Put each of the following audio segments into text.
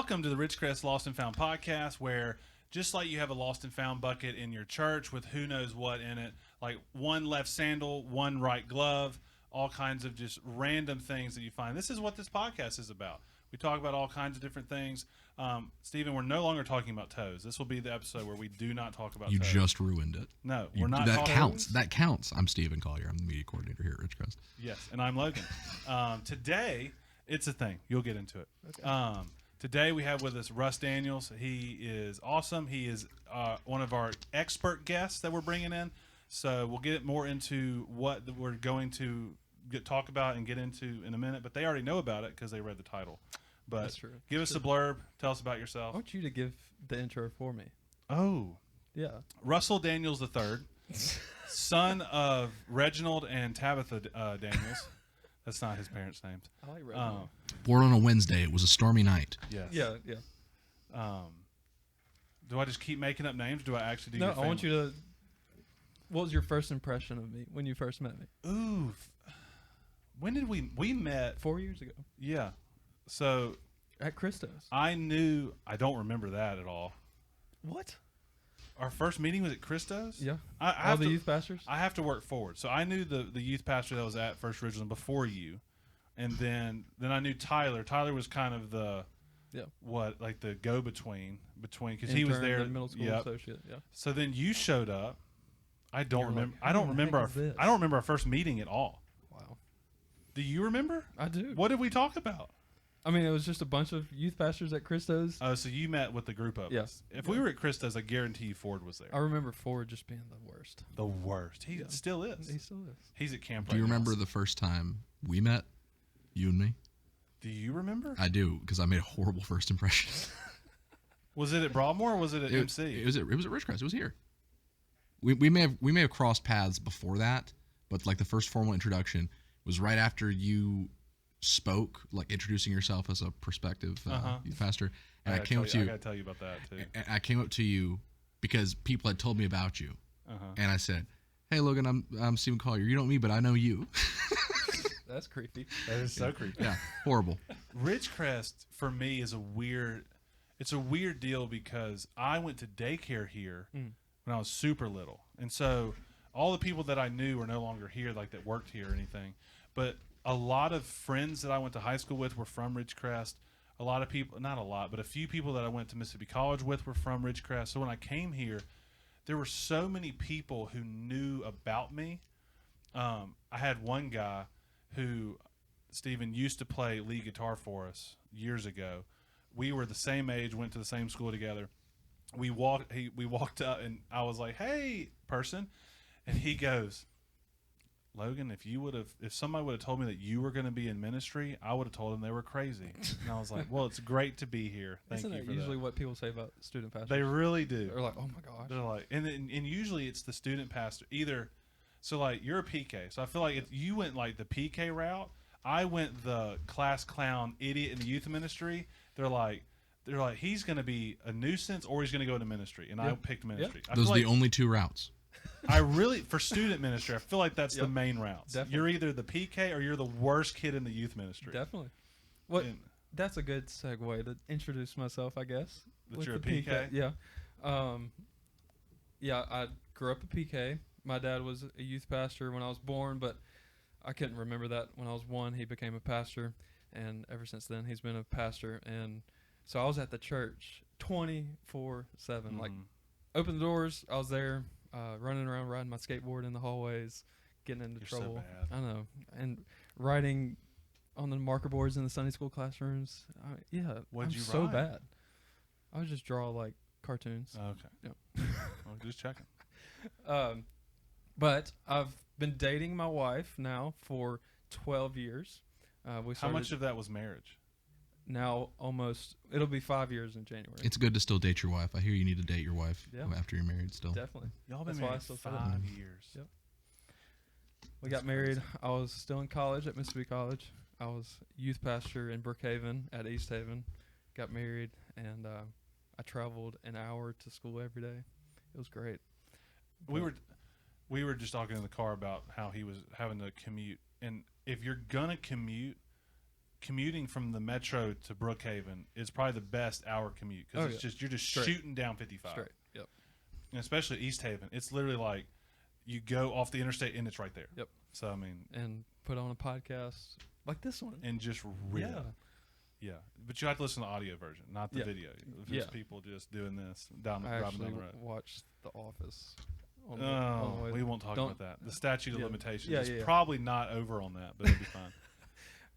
Welcome to the Ridgecrest Lost and Found podcast, where just like you have a lost and found bucket in your church with who knows what in it, like one left sandal, one right glove, all kinds of just random things that you find. This is what this podcast is about. We talk about all kinds of different things. Stephen, we're no longer talking about toes. This will be the episode where we do not talk about toes. You just ruined it. No, we're not that talking counts. That counts. I'm Stephen Collier. I'm the media coordinator here at Ridgecrest. Yes, and I'm Logan. Today, it's a thing. You'll get into it. Okay. Today we have with us Russ Daniels. He is awesome. He is one of our expert guests that we're bringing in. So we'll get more into what we're going to talk about and get into in a minute. But they already know about it because they read the title. But That's true. Give us a blurb. Tell us about yourself. I want you to give the intro for me. Oh. Yeah. Russell Daniels III, son of Reginald and Tabitha Daniels. That's not his parents' names. I like Reginald. Born on a Wednesday. It was a stormy night. Yes. Yeah. Do I just keep making up names? Do I actually do No, your family? I want you to... What was your first impression of me when you first met me? Ooh. When did we met? 4 years ago. Yeah. So... At Christos. I don't remember that at all. What? Our first meeting was at Christos? Yeah. All the youth pastors? I have to work forward. So I knew the youth pastor that was at First Ridgeland before you. And then I knew Tyler. Tyler was kind of the the go-between because he was there. Middle school associate. Yeah. So then you showed up. I don't remember. Like, I don't remember our first meeting at all. Wow. Do you remember? I do. What did we talk about? I mean, it was just a bunch of youth pastors at Christos. Oh, so you met with the group of us. If we were at Christos, I guarantee you Ford was there. I remember Ford just being the worst. The worst. He still is. He still is. He's at camp Do you remember the first time we met? You and me? Do you remember? I do, because I made a horrible first impression. Was it at Broadmoor or was it at MC? It was at Ridgecrest. It was here. We may have crossed paths before that, but like the first formal introduction was right after you spoke, like introducing yourself as a prospective youth pastor, and I came up to you. I gotta tell you about that too. And I came up to you because people had told me about you, and I said, "Hey, Logan, I'm Stephen Collier. You know me, but I know you." That's creepy. That is so creepy. Yeah, horrible. Ridgecrest for me is a weird deal because I went to daycare here when I was super little, and so all the people that I knew are no longer here, like that worked here or anything, but a lot of friends that I went to high school with were from Ridgecrest. A lot of people, not a lot, but a few people that I went to Mississippi College with were from Ridgecrest. So when I came here, there were so many people who knew about me. I had one guy who, Stephen, used to play lead guitar for us years ago. We were the same age, went to the same school together. We walked up, and I was like, "Hey, person," and he goes, "Logan, if somebody would have told me that you were going to be in ministry, I would have told them they were crazy." And I was like, "Well, it's great to be here. Thank you for that." Isn't that usually what people say about student pastors? They really do. They're like, "Oh my gosh." They're like, and usually it's the student pastor either. So like you're a PK, so I feel like you went like the PK route. I went the class clown idiot in the youth ministry. They're like he's going to be a nuisance or he's going to go into ministry, and I picked ministry. Those are the only two routes. For student ministry, I feel like that's the main routes. Definitely. You're either the PK or you're the worst kid in the youth ministry. Definitely. That's a good segue to introduce myself, I guess. That you're a PK? Yeah. I grew up a PK. My dad was a youth pastor when I was born, but I couldn't remember that. When I was 1, he became a pastor, and ever since then, he's been a pastor. And so I was at the church 24/7. Like, open the doors, I was there. Running around, riding my skateboard in the hallways, getting into trouble. So bad. I know. And writing on the marker boards in the Sunday school classrooms. What'd you so write? bad. I would just draw like cartoons. Okay. Yep. I'm just checking. But I've been dating my wife now for 12 years. How much of that was marriage? Now it'll be 5 years in January. It's good to still date your wife. I hear you need to date your wife after you're married still. Definitely. Y'all been That's why I married still 5 years. Yep. We got married. I was still in college at Mississippi College. I was youth pastor in Brookhaven at East Haven. Got married, and I traveled an hour to school every day. It was great. We were just talking in the car about how he was having to commute, and if you're gonna commute, commuting from the metro to Brookhaven is probably the best hour commute because you're just Straight. shooting down 55. Straight. Yep. And especially East Haven, it's literally like you go off the interstate and it's right there. Yep. So I mean, And put on a podcast like this one. and just rip. Yeah, but you have to listen to the audio version, not the Yeah. video. There's people just doing this driving I down actually the road. watched The Office. On the way We won't talk about that. The statute of Yeah. limitations Yeah, is yeah, yeah. probably not over on that, but it'll be fine.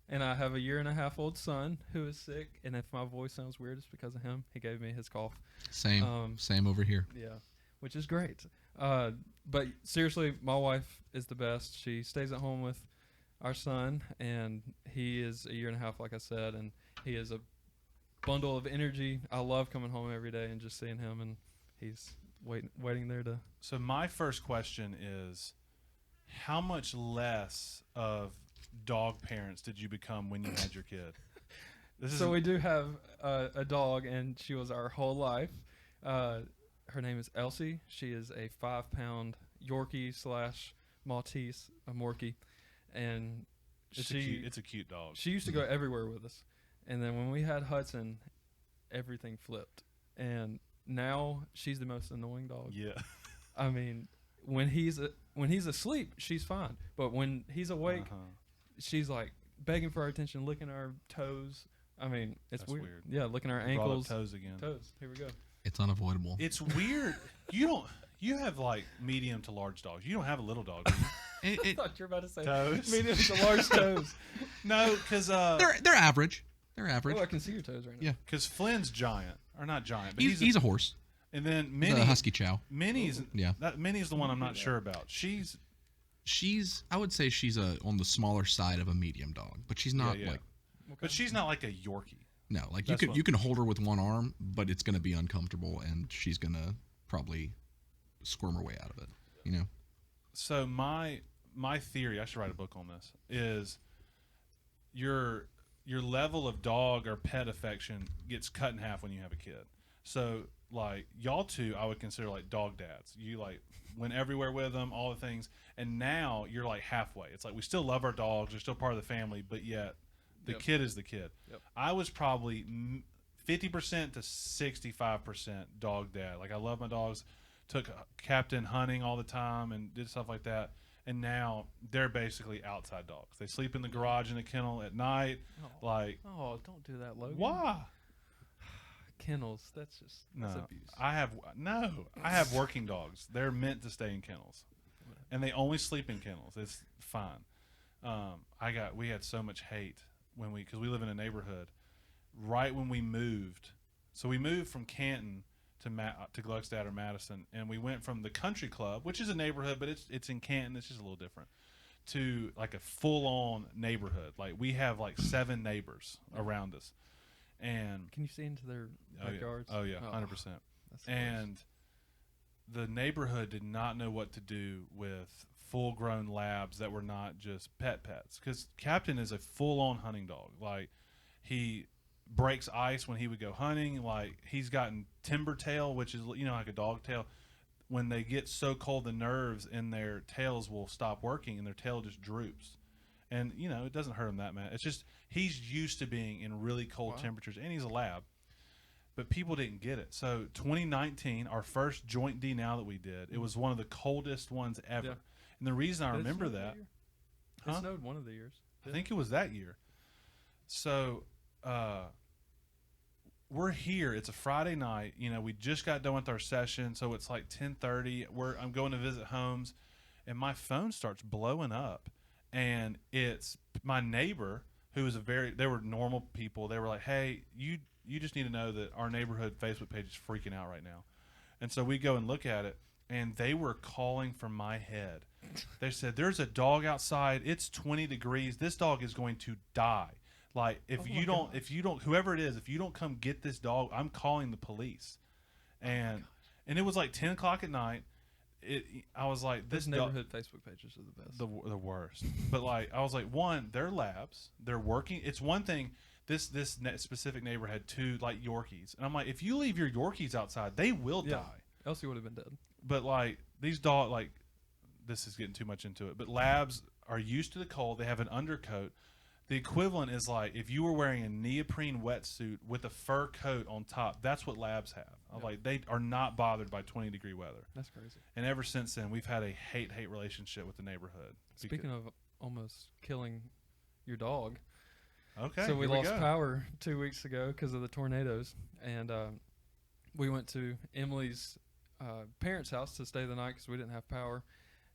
And I have a 1.5-year-old son who is sick, and if my voice sounds weird, it's because of him. He gave me his cough. Same over here. Yeah, which is great. But seriously, my wife is the best. She stays at home with our son, and he is a 1.5 years, like I said, and he is a bundle of energy. I love coming home every day and just seeing him, and he's waiting there to. So my first question is, how much less of dog parents did you become when you had your kid? So we do have a dog, and she was our whole life. Her name is Elsie. She is a 5-pound Yorkie/Maltese, a Morkie, and it's a cute dog. She used to go everywhere with us, and then when we had Hudson, everything flipped, and now she's the most annoying dog. Yeah. I mean, when he's asleep, she's fine, but when he's awake, she's like begging for our attention, licking our toes. I mean, it's That's weird. Yeah, licking our You brought up ankles. toes again. Toes. Here we go. It's unavoidable. It's weird. You have like medium to large dogs. You don't have a little dog, do you? I thought you were about to say Toes. medium to large toes. No, because They're average. They're average. Oh, I can see your toes right now. Yeah. because Flynn's giant, or not giant, but He's a horse. and then He's Minnie. a husky chow. Minnie's Yeah. Minnie's the one I'm not sure about. She's I would say she's on the smaller side of a medium dog, but she's not yeah. like but she's not like a Yorkie. no, like That's you can hold her with one arm, but it's gonna be uncomfortable and she's gonna probably squirm her way out of it. You know. So my theory, I should write a book on this, is your level of dog or pet affection gets cut in half when you have a kid. So like y'all two, I would consider like dog dads. You like went everywhere with them, all the things, and now you're like halfway. It's like we still love our dogs, they're still part of the family, but yet the kid is the kid. Yep. I was probably 50% to 65% dog dad. Like I love my dogs. Took Captain hunting all the time and did stuff like that. And now they're basically outside dogs. They sleep in the garage in the kennel at night. Oh. Like, Oh, don't do that, Logan. why? Kennels. That's No, abuse. I have working dogs. They're meant to stay in kennels, and they only sleep in kennels. It's fine. We had so much hate because we live in a neighborhood. Right when we moved, so we moved from Canton to Gluckstadt or Madison, and we went from the country club, which is a neighborhood, but it's in Canton. It's just a little different, to like a full-on neighborhood. Like we have like 7 neighbors around us, and Can you see into their backyards? oh yeah, 100%. That's And the neighborhood did not know what to do with full-grown labs that were not just pets, because Captain is a full-on hunting dog. Like he breaks ice when he would go hunting. Like he's gotten timber tail, which is like a dog tail. When they get so cold, the nerves in their tails will stop working and their tail just droops. And it doesn't hurt him that much. It's just he's used to being in really cold temperatures, and he's a lab. But people didn't get it. So 2019, our first joint D now that we did, it was one of the coldest ones ever. Yeah. And the reason I Did it remember snow that, year? Huh? It snowed one of the years. I think it was that year. So we're here. It's a Friday night. We just got done with our session, so it's like 10:30. I'm going to visit homes, and my phone starts blowing up, and it's my neighbor who was they were normal people. They were like, "Hey, you just need to know that our neighborhood Facebook page is freaking out right now," and so we go and look at it, and they were calling from my head. They said, "There's a dog outside. It's 20 degrees. This dog is going to die. Like if you don't, whoever it is, if you don't come get this dog, I'm calling the police." And it was like 10 o'clock at night. I was like, This neighborhood Facebook pages are the best. The worst. But like, I was like, one, they're labs. They're working. It's one thing. This specific neighbor had 2 like Yorkies, and I'm like, if you leave your Yorkies outside, they will die. Elsie would have been dead. But like these dogs, like this is getting too much into it. But labs are used to the cold. They have an undercoat. The equivalent is like if you were wearing a neoprene wetsuit with a fur coat on top. That's what labs have. Like they are not bothered by 20-degree weather. That's crazy. And ever since then, we've had a hate relationship with the neighborhood. Speaking of almost killing your dog, Okay. so we lost power 2 weeks ago because of the tornadoes, and we went to Emily's parents' house to stay the night because we didn't have power,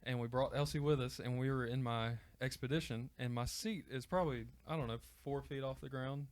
and we brought Elsie with us, and we were in my Expedition, and my seat is probably, I don't know, 4 feet off the ground,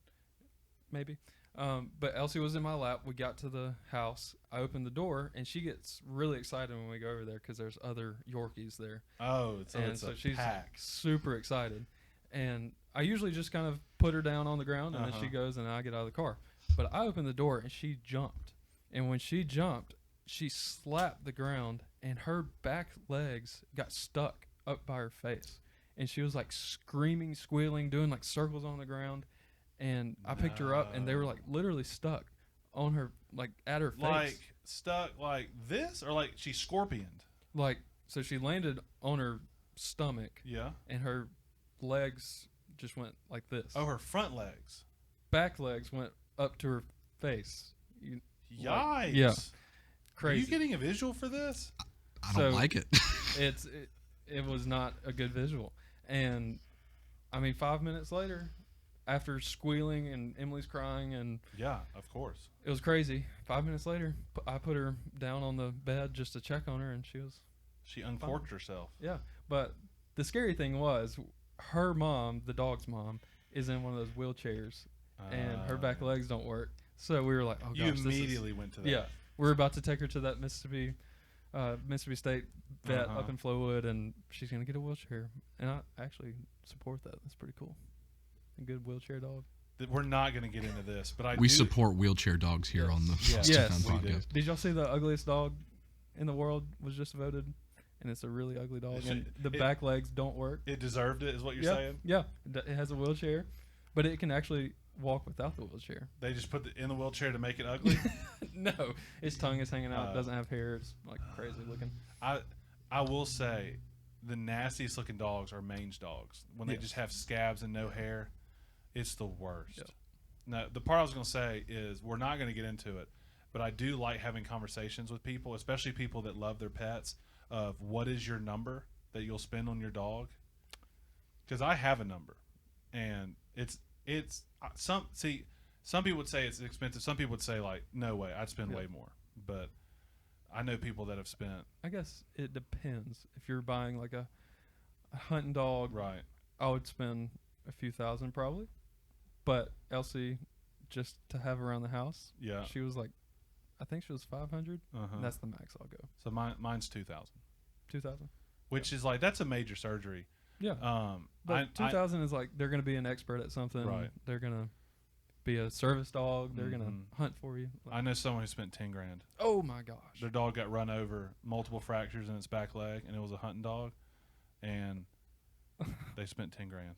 maybe. But Elsie was in my lap. We got to the house. I opened the door, and she gets really excited when we go over there because there's other Yorkies there. Oh, so she's pack. super excited. And I usually just kind of put her down on the ground, and then she goes, and I get out of the car. But I opened the door, and she jumped. And when she jumped, she slapped the ground, and her back legs got stuck up by her face. And she was like screaming, squealing, doing like circles on the ground. And I picked her up, and they were like literally stuck on her, like at her face. Like stuck like this, or like she scorpioned? Like, so she landed on her stomach. Yeah. And her legs just went like this. Oh, her front legs. Back legs went up to her face. Yikes. Yeah. Crazy. Are you getting a visual for this? I don't like it. It was not a good visual. And I mean, 5 minutes later, after squealing and Emily's crying, and yeah, of course, it was crazy. 5 minutes later, I put her down on the bed just to check on her, and she uncorked herself. Yeah, but the scary thing was her mom, the dog's mom, is in one of those wheelchairs, and her back legs don't work. So we were like, "Oh gosh!" You immediately went to that. Yeah, we're about to take her to that Mississippi State vet up in Flowood, and she's gonna get a wheelchair, and I actually support that. That's pretty cool. A good wheelchair dog. We're not going to get into this, but we support wheelchair dogs here on the Yes, podcast. We do. Did y'all see the ugliest dog in the world was just voted, and it's a really ugly dog, and the back legs don't work. It deserved it, is what you're saying? Yeah, it has a wheelchair, but it can actually walk without the wheelchair. They just put it in the wheelchair to make it ugly? No, its tongue is hanging out. It doesn't have hair. It's like crazy looking. I will say the nastiest looking dogs are mange dogs. When they just have scabs and no hair, it's the worst. Yep. Now, the part I was going to say is we're not going to get into it, but I do like having conversations with people, especially people that love their pets, of what is your number that you'll spend on your dog? Because I have a number, and some people would say it's expensive. Some people would say like, no way, I'd spend way more. But I know people that have spent. I guess it depends. If you're buying like a hunting dog, right? I would spend a few thousand probably. But Elsie, just to have around the house, she was like, I think she was 500. And that's the max I'll go. So mine's 2,000. 2,000, which is like that's a major surgery. Yeah. But 2,000 is like they're gonna be an expert at something. Right. They're gonna be a service dog. They're gonna hunt for you. I know someone who spent $10,000. Oh my gosh. Their dog got run over, multiple fractures in its back leg, and it was a hunting dog, and they spent $10,000.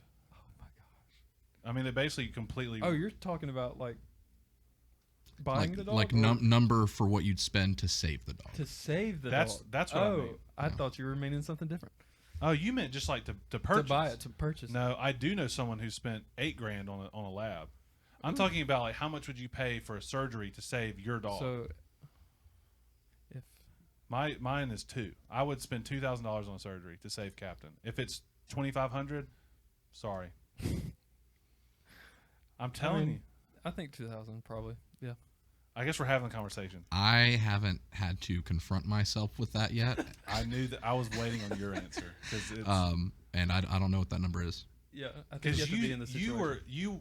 I mean, they basically completely. Oh, you're talking about like buying the dog, like number for what you'd spend to save the dog. To save the dog. That's what I mean. I thought you were meaning something different. Oh, you meant just like to purchase, to buy it, to purchase. No, I do know someone who spent $8,000 on a lab. I'm talking about like how much would you pay for a surgery to save your dog? So, if mine is $2,000, I would spend $2,000 on a surgery to save Captain. If it's $2,500, sorry. I'm telling you. I think 2,000 probably. Yeah. I guess we're having a conversation. I haven't had to confront myself with that yet. I knew that I was waiting on your answer because and I don't know what that number is. Yeah, I think you have to be in the situation.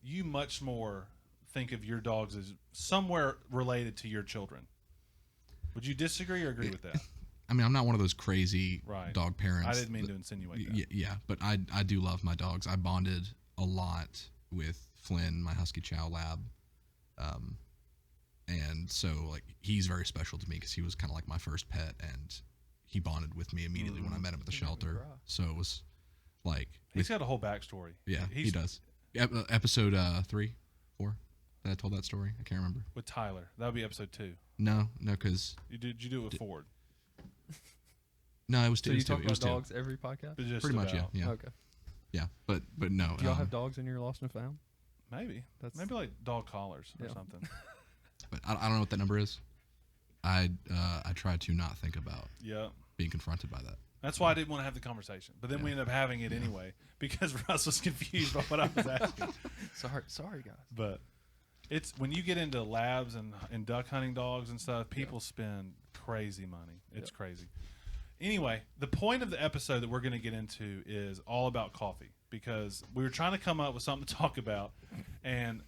You much more think of your dogs as somewhere related to your children. Would you disagree or agree with that? I mean, I'm not one of those crazy dog parents. I didn't mean to insinuate that. Yeah, but I do love my dogs. I bonded a lot with Flynn, my Husky Chow Lab. And so, like, he's very special to me because he was kind of like my first pet, and he bonded with me immediately when I met him at the shelter. So it was like... He's got a whole backstory. Yeah, he does. Episode 3, 4, that I told that story? I can't remember. With Tyler. That would be episode 2. No, because... Did you do it with Ford? No, it was 2. So you talk about dogs every podcast? Just pretty much, yeah. Okay. Yeah, but no. Do y'all have dogs in your lost and found? Maybe That's maybe like dog collars or Yeah. something. But I don't know what that number is. I try to not think about Yeah. being confronted by that. That's why I didn't want to have the conversation. But then we ended up having it anyway because Russ was confused by what I was asking. Sorry, guys. But it's when you get into labs and duck hunting dogs and stuff, people spend crazy money. It's crazy. Anyway, the point of the episode that we're going to get into is all about coffee because we were trying to come up with something to talk about, and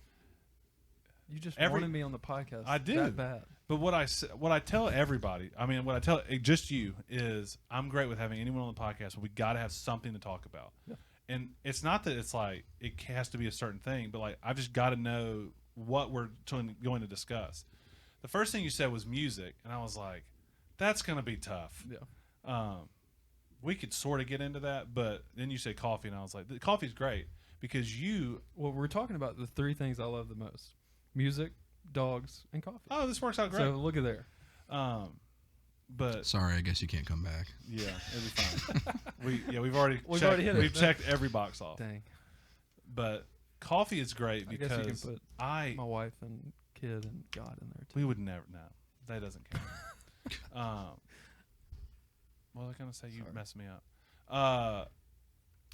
You just wanted me on the podcast. I do. That bad. But what I tell everybody, I mean, what I tell just you is I'm great with having anyone on the podcast, but we got to have something to talk about. Yeah. And it's not that it's like it has to be a certain thing, but like I've just got to know what we're going to discuss. The first thing you said was music, and I was like, that's going to be tough. Yeah. We could sort of get into that, but then you said coffee, and I was like, the coffee's great because you. Well, we're talking about the three things I love the most: music, dogs, and coffee. Oh, this works out great. So look at there. But Sorry, I guess you can't come back. yeah, it'll be fine. We've already We've checked, already hit it. We've checked every box off. Dang. But coffee is great I guess you because can put I my wife and kid and God in there too. we would never that doesn't count. What was I gonna say? You Sorry. messed me up.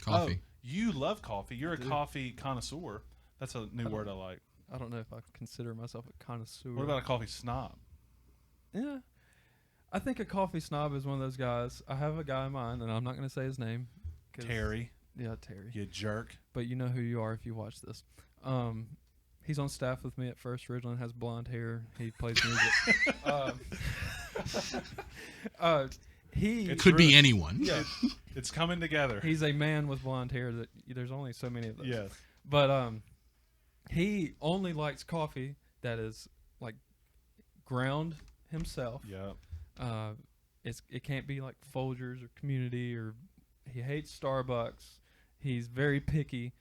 Coffee. Oh, you love coffee. You're a do. coffee connoisseur. That's a new word I like. I don't know if I consider myself a connoisseur. What about a coffee snob? Yeah. I think a coffee snob is one of those guys. I have a guy in mind, and I'm not going to say his name. Terry, Yeah, Terry. you jerk. But you know who you are if you watch this. He's on staff with me at First Ridgeland, has blonde hair. He plays music. He It's Could be rude. anyone. yeah, It's coming together. he's a man with blonde hair that there's only so many of those. Yes. But he only likes coffee that is like ground himself. Yeah. It can't be like Folgers or Community, or he hates Starbucks. He's very picky.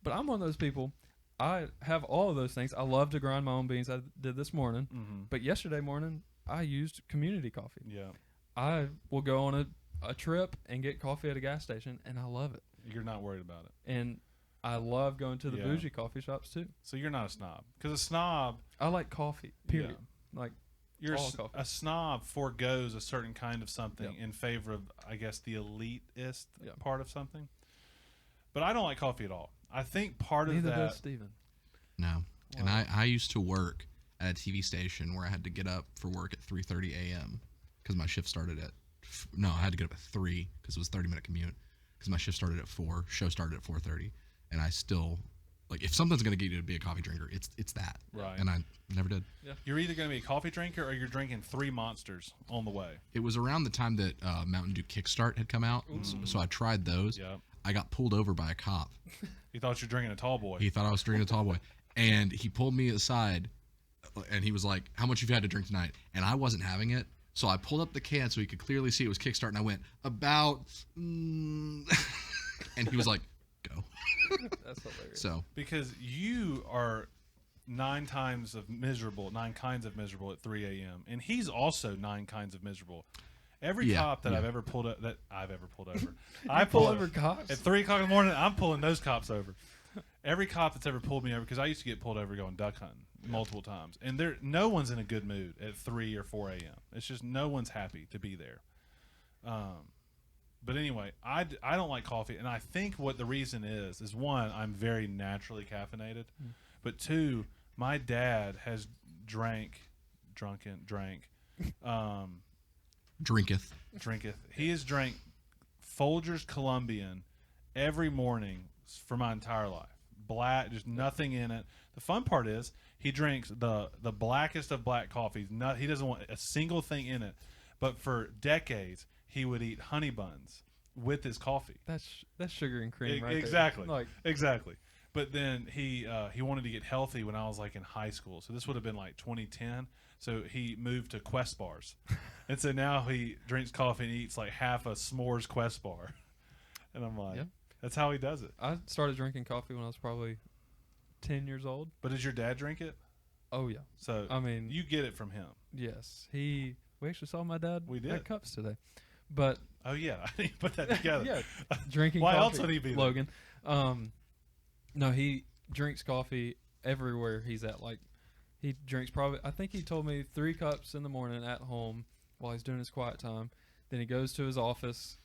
But I'm one of those people. I have all of those things. I love to grind my own beans. I did this morning. Mm-hmm. But yesterday morning, I used Community coffee. Yeah. I will go on a trip and get coffee at a gas station, and I love it. You're not worried about it. And I love going to the Yeah. bougie coffee shops too. So you're not a snob. Because a snob, I like coffee, period. Like, you're all coffee. a snob foregoes a certain kind of something Yep. in favor of, I guess, the elitist Yep. part of something. But I don't like coffee at all. I think part of neither that. does Stephen. No. And Wow. I used to work at a TV station where I had to get up for work at 3:30 a.m. because my shift started at I had to get up at 3 because it was a 30-minute commute because my shift started at 4, show started at 4:30, and I still like if something's gonna get you to be a coffee drinker, it's that. Right. And I never did. You're either going to be a coffee drinker or you're drinking 3 Monsters on the way. It was around the time that Mountain Dew Kickstart had come out, so I tried those. Yeah. I got pulled over by a cop. You thought you were drinking a tall boy. He thought I was drinking a tall boy, and he pulled me aside, and he was like, "How much have you had to drink tonight?" And I wasn't having it, so I pulled up the can so he could clearly see it was Kickstart, and I went about, and he was like, "Go." That's hilarious. So because you are 9 kinds of miserable at 3 a.m. And he's also 9 kinds of miserable. Every cop that I've ever pulled over, I pull over cops at 3 o'clock in the morning. I'm pulling those cops over. Every cop that's ever pulled me over, because I used to get pulled over going duck hunting multiple times, and no one's in a good mood at 3 or 4 a.m. It's just no one's happy to be there. But anyway, I don't like coffee, and I think what the reason is one, I'm very naturally caffeinated, but 2, my dad has drinketh. He has drank Folgers Colombian every morning for my entire life. Black, just nothing in it. The fun part is he drinks the blackest of black coffees. He doesn't want a single thing in it. But for decades, he would eat honey buns with his coffee. That's sugar and cream, right? Exactly. There. Like, exactly. But then he wanted to get healthy when I was like in high school. So this would have been like 2010. So he moved to Quest bars. And so now he drinks coffee and eats like half a s'mores Quest bar. And I'm like, that's how he does it. I started drinking coffee when I was probably 10 years old. But does your dad drink it? Oh, yeah. So I mean, you get it from him. yes. We actually saw my dad We did. at Cups today. But Oh yeah, I didn't put that together. yeah, drinking Why coffee. else would he be there? Logan? No, he drinks coffee everywhere he's at. Like, he drinks probably, I think he told me 3 cups in the morning at home while he's doing his quiet time. Then he goes to his office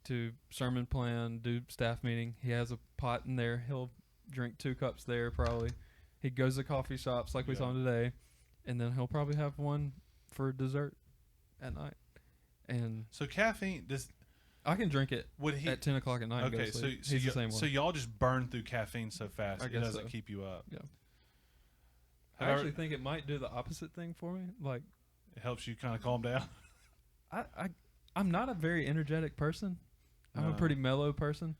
to sermon plan, do staff meeting. He has a pot in there. He'll drink 2 cups there probably. He goes to coffee shops like we saw him today, and then he'll probably have one for dessert at night. And So caffeine does. I can drink it Would he? at 10 o'clock at night. and go Okay, to so sleep. He's the same so way. y'all just burn through caffeine so fast I it guess doesn't so. keep you up. Yeah. I Have I actually think it might do the opposite thing for me. Like, It helps you kind of calm down. I'm not a very energetic person. I'm a No. pretty mellow person.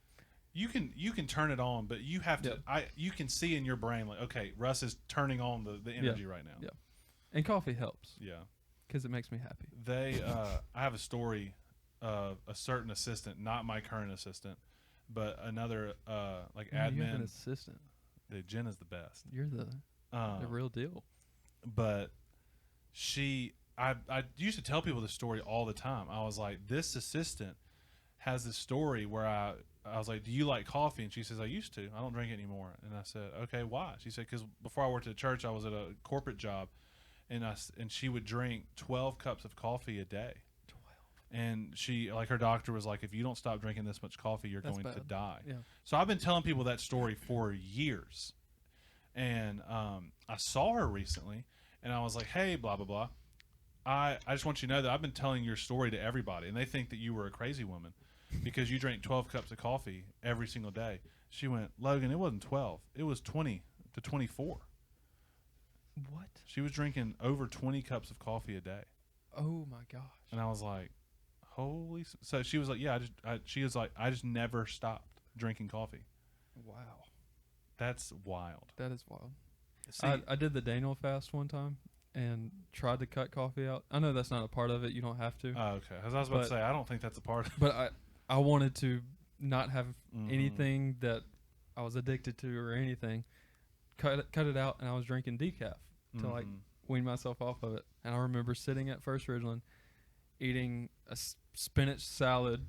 You can turn it on, but you have to. Yep. You can see in your brain like, okay, Russ is turning on the energy right now. Yeah. And coffee helps Yeah. because it makes me happy. They. I have a story of a certain assistant, not my current assistant, but another like You have an admin. assistant. Jen is the best. You're the real deal. But I used to tell people this story all the time. I was like, this assistant has this story where I was like, do you like coffee? And she says, I used to. I don't drink it anymore. And I said, okay, why? She said, because before I worked at a church, I was at a corporate job, and she would drink 12 cups of coffee a day. 12. And she, like, her doctor was like, if you don't stop drinking this much coffee, you're That's going to bad. die. Yeah. So I've been telling people that story for years. And I saw her recently, and I was like, hey, blah, blah, blah. I just want you to know that I've been telling your story to everybody, and they think that you were a crazy woman because you drank 12 cups of coffee every single day. She went, Logan, it wasn't 12. It was 20 to 24. What? She was drinking over 20 cups of coffee a day. Oh my gosh. And I was like, holy. So she was like, yeah, she was like, I just never stopped drinking coffee. Wow. That's wild. That is wild. See, I did the Daniel fast one time and tried to cut coffee out. I know that's not a part of it. You don't have to. oh, okay. As I was about to say, I don't think that's a part of it. But I wanted to not have Mhm. anything that I was addicted to or anything. Cut it out, and I was drinking decaf to like Mhm. wean myself off of it. And I remember sitting at First Ridgeland eating a spinach salad,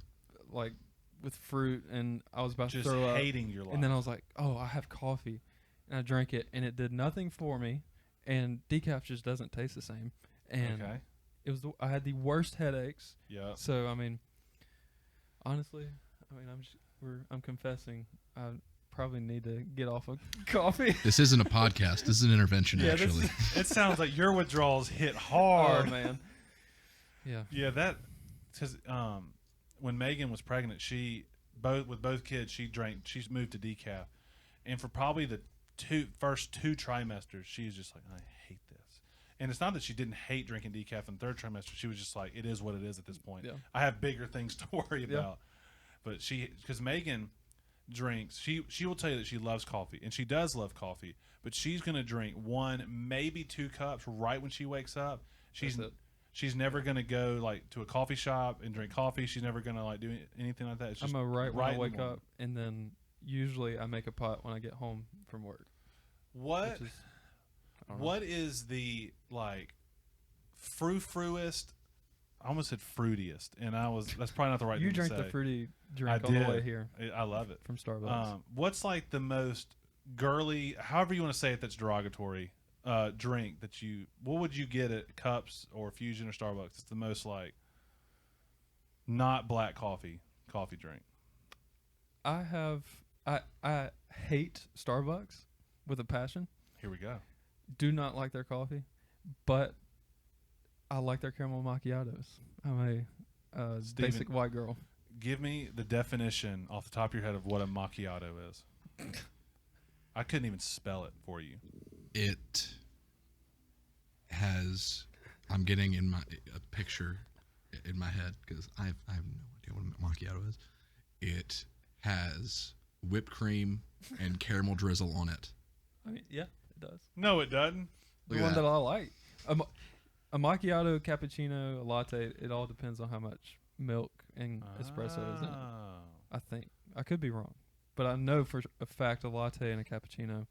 like with fruit, and I was about just to throw up. hating your life. And then I was like, oh, I have coffee. And I drank it, and it did nothing for me. And decaf just doesn't taste the same. And okay. it was I had the worst headaches. Yeah. So, I mean, honestly, I'm confessing. I probably need to get off of coffee. This isn't a podcast. This is an intervention, Yeah, actually. It sounds like your withdrawals hit Oh, hard. man. Yeah. Yeah, that because when Megan was pregnant, with both kids, she moved to decaf, and for probably the first two trimesters, she was just like, I hate this. And it's not that she didn't hate drinking decaf in the third trimester. She was just like, it is what it is at this point. Yeah. I have bigger things to worry Yeah. about. But because Megan drinks, she will tell you that she loves coffee, and she does love coffee, but she's going to drink 1, maybe 2 cups right when she wakes up. She's never going to go like to a coffee shop and drink coffee. She's never going to like do anything like that. It's just I'm right when I in the wake morning. up, and then usually I make a pot when I get home from work. What Which is, I don't know. what is the like fruiest? I almost said fruitiest, and that's probably not the right You thing drank to say. the fruity drink I on the did. way here I love it. from Starbucks. What's like the most girly, however you want to say it, that's derogatory, drink that what would you get at Cups or Fusion or Starbucks? It's the most like not black coffee drink. I hate Starbucks with a passion. Here we go. Do not like their coffee, but I like their caramel macchiatos. I'm a Steven, basic white girl. Give me the definition off the top of your head of what a macchiato is. I couldn't even spell it for you. It has. I'm getting a picture in my head because I have no idea what a macchiato is. It has whipped cream and caramel drizzle on it. I mean, yeah, it does. No, it doesn't. The Look at one that. that I like. A macchiato, cappuccino, a latte, it all depends on how much milk and espresso is in it. Oh. I think. I could be wrong. But I know for a fact a latte and a cappuccino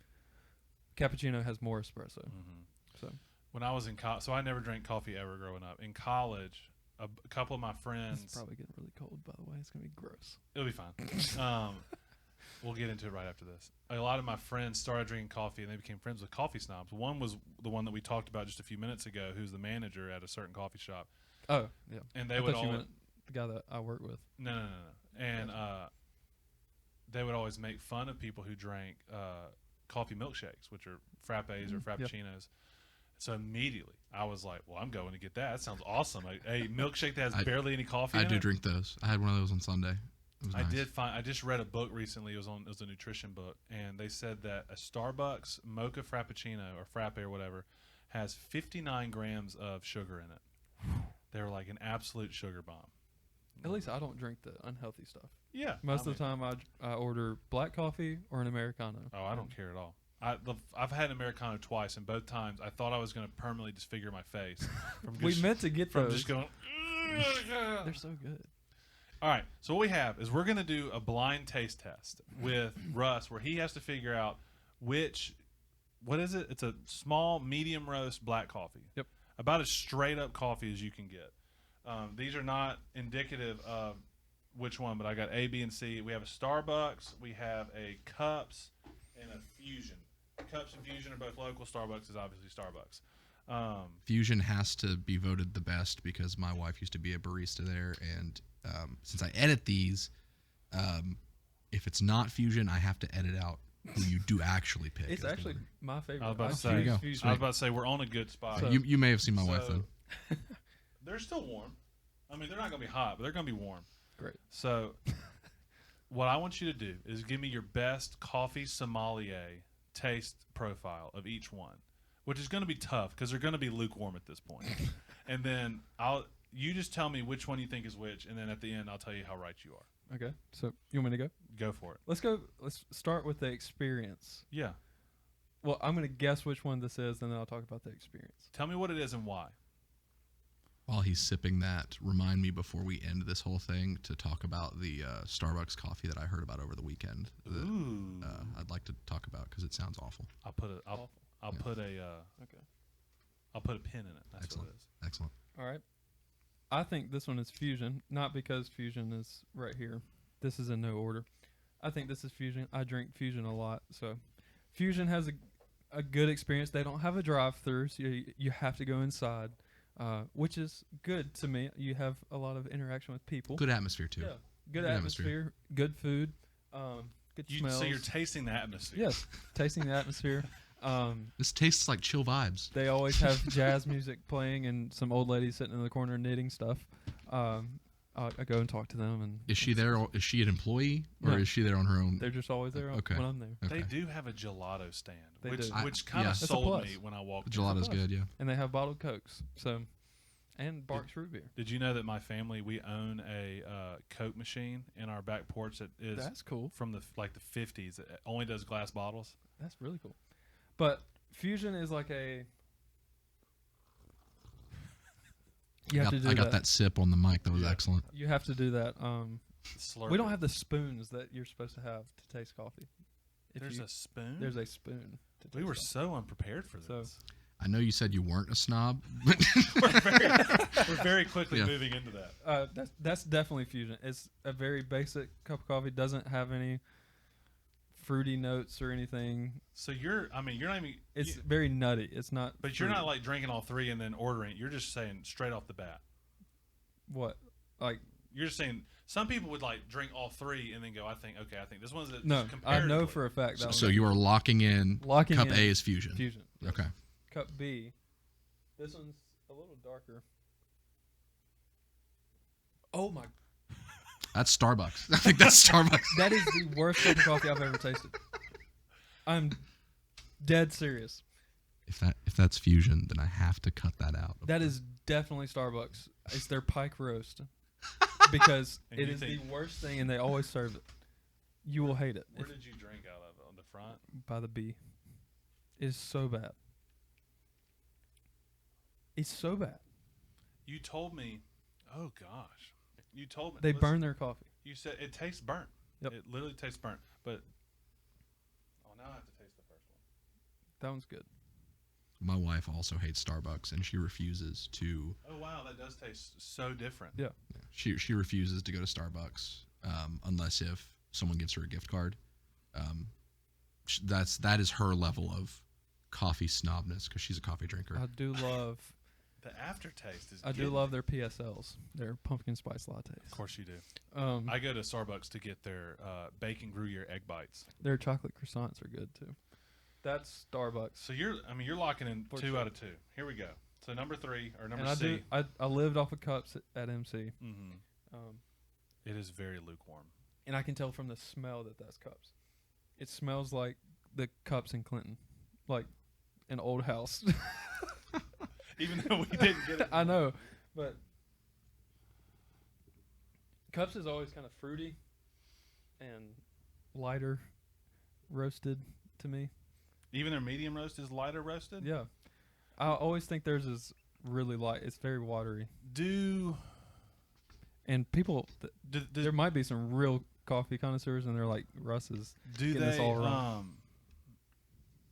has more espresso. Mhm. So When I was in college, so I never drank coffee ever growing up. In college, a couple of my friends. It's probably getting really cold, by the way. It's gonna be gross. It'll be fine. We'll get into it right after this. A lot of my friends started drinking coffee, and they became friends with coffee snobs. One was the one that we talked about just a few minutes ago, who's the manager at a certain coffee shop. Oh, yeah. And they I would thought you all meant the guy that I work with. no. And they would always make fun of people who drank coffee milkshakes, which are frappes or frappuccinos. So immediately I was like, well, I'm going to get that. That sounds awesome. A milkshake that has barely any coffee in it. I do drink those. I had one of those on Sunday. It was nice. I just read a book recently. It was a nutrition book, and they said that a Starbucks mocha frappuccino or frappe or whatever has 59 grams of sugar in it. They were like an absolute sugar bomb. At least I don't drink the unhealthy stuff. Yeah. Most of the time I order black coffee or an Americano. Oh, I don't care at all. I've had an Americano twice, and both times I thought I was going to permanently disfigure my face. We meant to get from those. just going. They're so good. All right, so what we have is we're going to do a blind taste test with Russ, where he has to figure out what is it? It's a small, medium roast black coffee. Yep. About as straight up coffee as you can get. These are not indicative of which one, but I got A, B, and C. We have a Starbucks, we have a Cups, and a Fusion. Cups and Fusion are both local. Starbucks is obviously Starbucks. Fusion has to be voted the best because my wife used to be a barista there, and since I edit these, if it's not Fusion, I have to edit out who you do actually pick. It's actually my favorite. I was about to There you go. say, I was about to say we're on a good spot. So- You may have seen my wife then. They're still warm. I mean, they're not going to be hot, but they're going to be warm. Great. So what I want you to do is give me your best coffee sommelier taste profile of each one, which is going to be tough because they're going to be lukewarm at this point. And then you just tell me which one you think is which, and then at the end I'll tell you how right you are. Okay. So you want me to go? Go for it. Let's start with the experience. Yeah. Well, I'm going to guess which one this is, and then I'll talk about the experience. Tell me what it is and why. While he's sipping that, remind me before we end this whole thing to talk about the Starbucks coffee that I heard about over the weekend. Ooh. I'd like to talk about because it sounds awful. I'll put a pin in it. That's Excellent. what it is. Excellent. All right. I think this one is Fusion, not because Fusion is right here. This is in no order. I think this is Fusion. I drink Fusion a lot, so Fusion has a good experience. They don't have a drive-through, so you have to go inside, which is good to me. You have a lot of interaction with people. Good atmosphere too. Yeah, good atmosphere, good food, good smells. So you're tasting the atmosphere. Yes, tasting the atmosphere. This tastes like chill vibes. They always have jazz music playing and some old lady sitting in the corner knitting stuff. I go and talk to them. And Is she there? Is she an employee or No. is she there on her own? They're just always there Okay. when I'm there. They Okay. do have a gelato stand, They which do. kind yeah. of That's a sold plus. me when I walked The in. gelato's plus. good, yeah. And they have bottled Cokes. So, and Barks root beer. Did you know that my family, we own a Coke machine in our back porch that is That's cool. from the 50s. It only does glass bottles. That's really cool. But Fusion is like a. You have to do I got that sip on the mic. That was Yeah. excellent. You have to do that. Slurpee. We don't have the spoons that you're supposed to have to taste coffee. There's a spoon. There's a spoon. To taste We were coffee. so unprepared for So- this. I know you said you weren't a snob, but We're very quickly Yeah. moving into that. That's definitely Fusion. It's a very basic cup of coffee. Doesn't have any fruity notes or anything. So you're not even. It's very nutty. It's not. But you're fruity. not like drinking all three and then ordering it. You're just saying straight off the bat. What? Like You're just saying some people would like drink all three and then go, I think this one's a no. I know for a fact that so one- you are locking in. Locking Cup in A is Fusion. Fusion. Okay. Cup B. This one's a little darker. Oh my! That's Starbucks. I think that's Starbucks. That is the worst cup of coffee I've ever tasted. I'm dead serious. If that's Fusion, then I have to cut that out. That is definitely Starbucks. It's their pike roast because And it you is think- the worst thing, and they always serve it. You will hate it. Where did you drink out of? On the front? By the B. It is so bad. It's so bad. You told me. Oh gosh. You told me They listen, burn their coffee. You said it tastes burnt. Yep. It literally tastes burnt. But now I have to taste the first one. That one's good. My wife also hates Starbucks, and she refuses to. Oh wow, that does taste so different. Yeah. She refuses to go to Starbucks unless if someone gives her a gift card. That is her level of coffee snobness because she's a coffee drinker. I do love. The aftertaste is. I do love their PSLs. Their pumpkin spice lattes. Of course you do. Um, I go to Starbucks to get their bacon Gruyere egg bites. their chocolate croissants are good too. That's Starbucks. So you're locking in For 2 sure. out of 2. Here we go. So number 3 or number And C. I lived off of cups at MC. Mm-hmm. It is very lukewarm. And I can tell from the smell that that's cups. It smells like the cups in Clinton, like an old house. Even though we didn't get it. I know, but cups is always kind of fruity and lighter roasted to me. Even their medium roast is lighter roasted? Yeah, I always think theirs is really light. It's very watery. And people, there might be some real coffee connoisseurs, and they're like, Russ is getting this all wrong.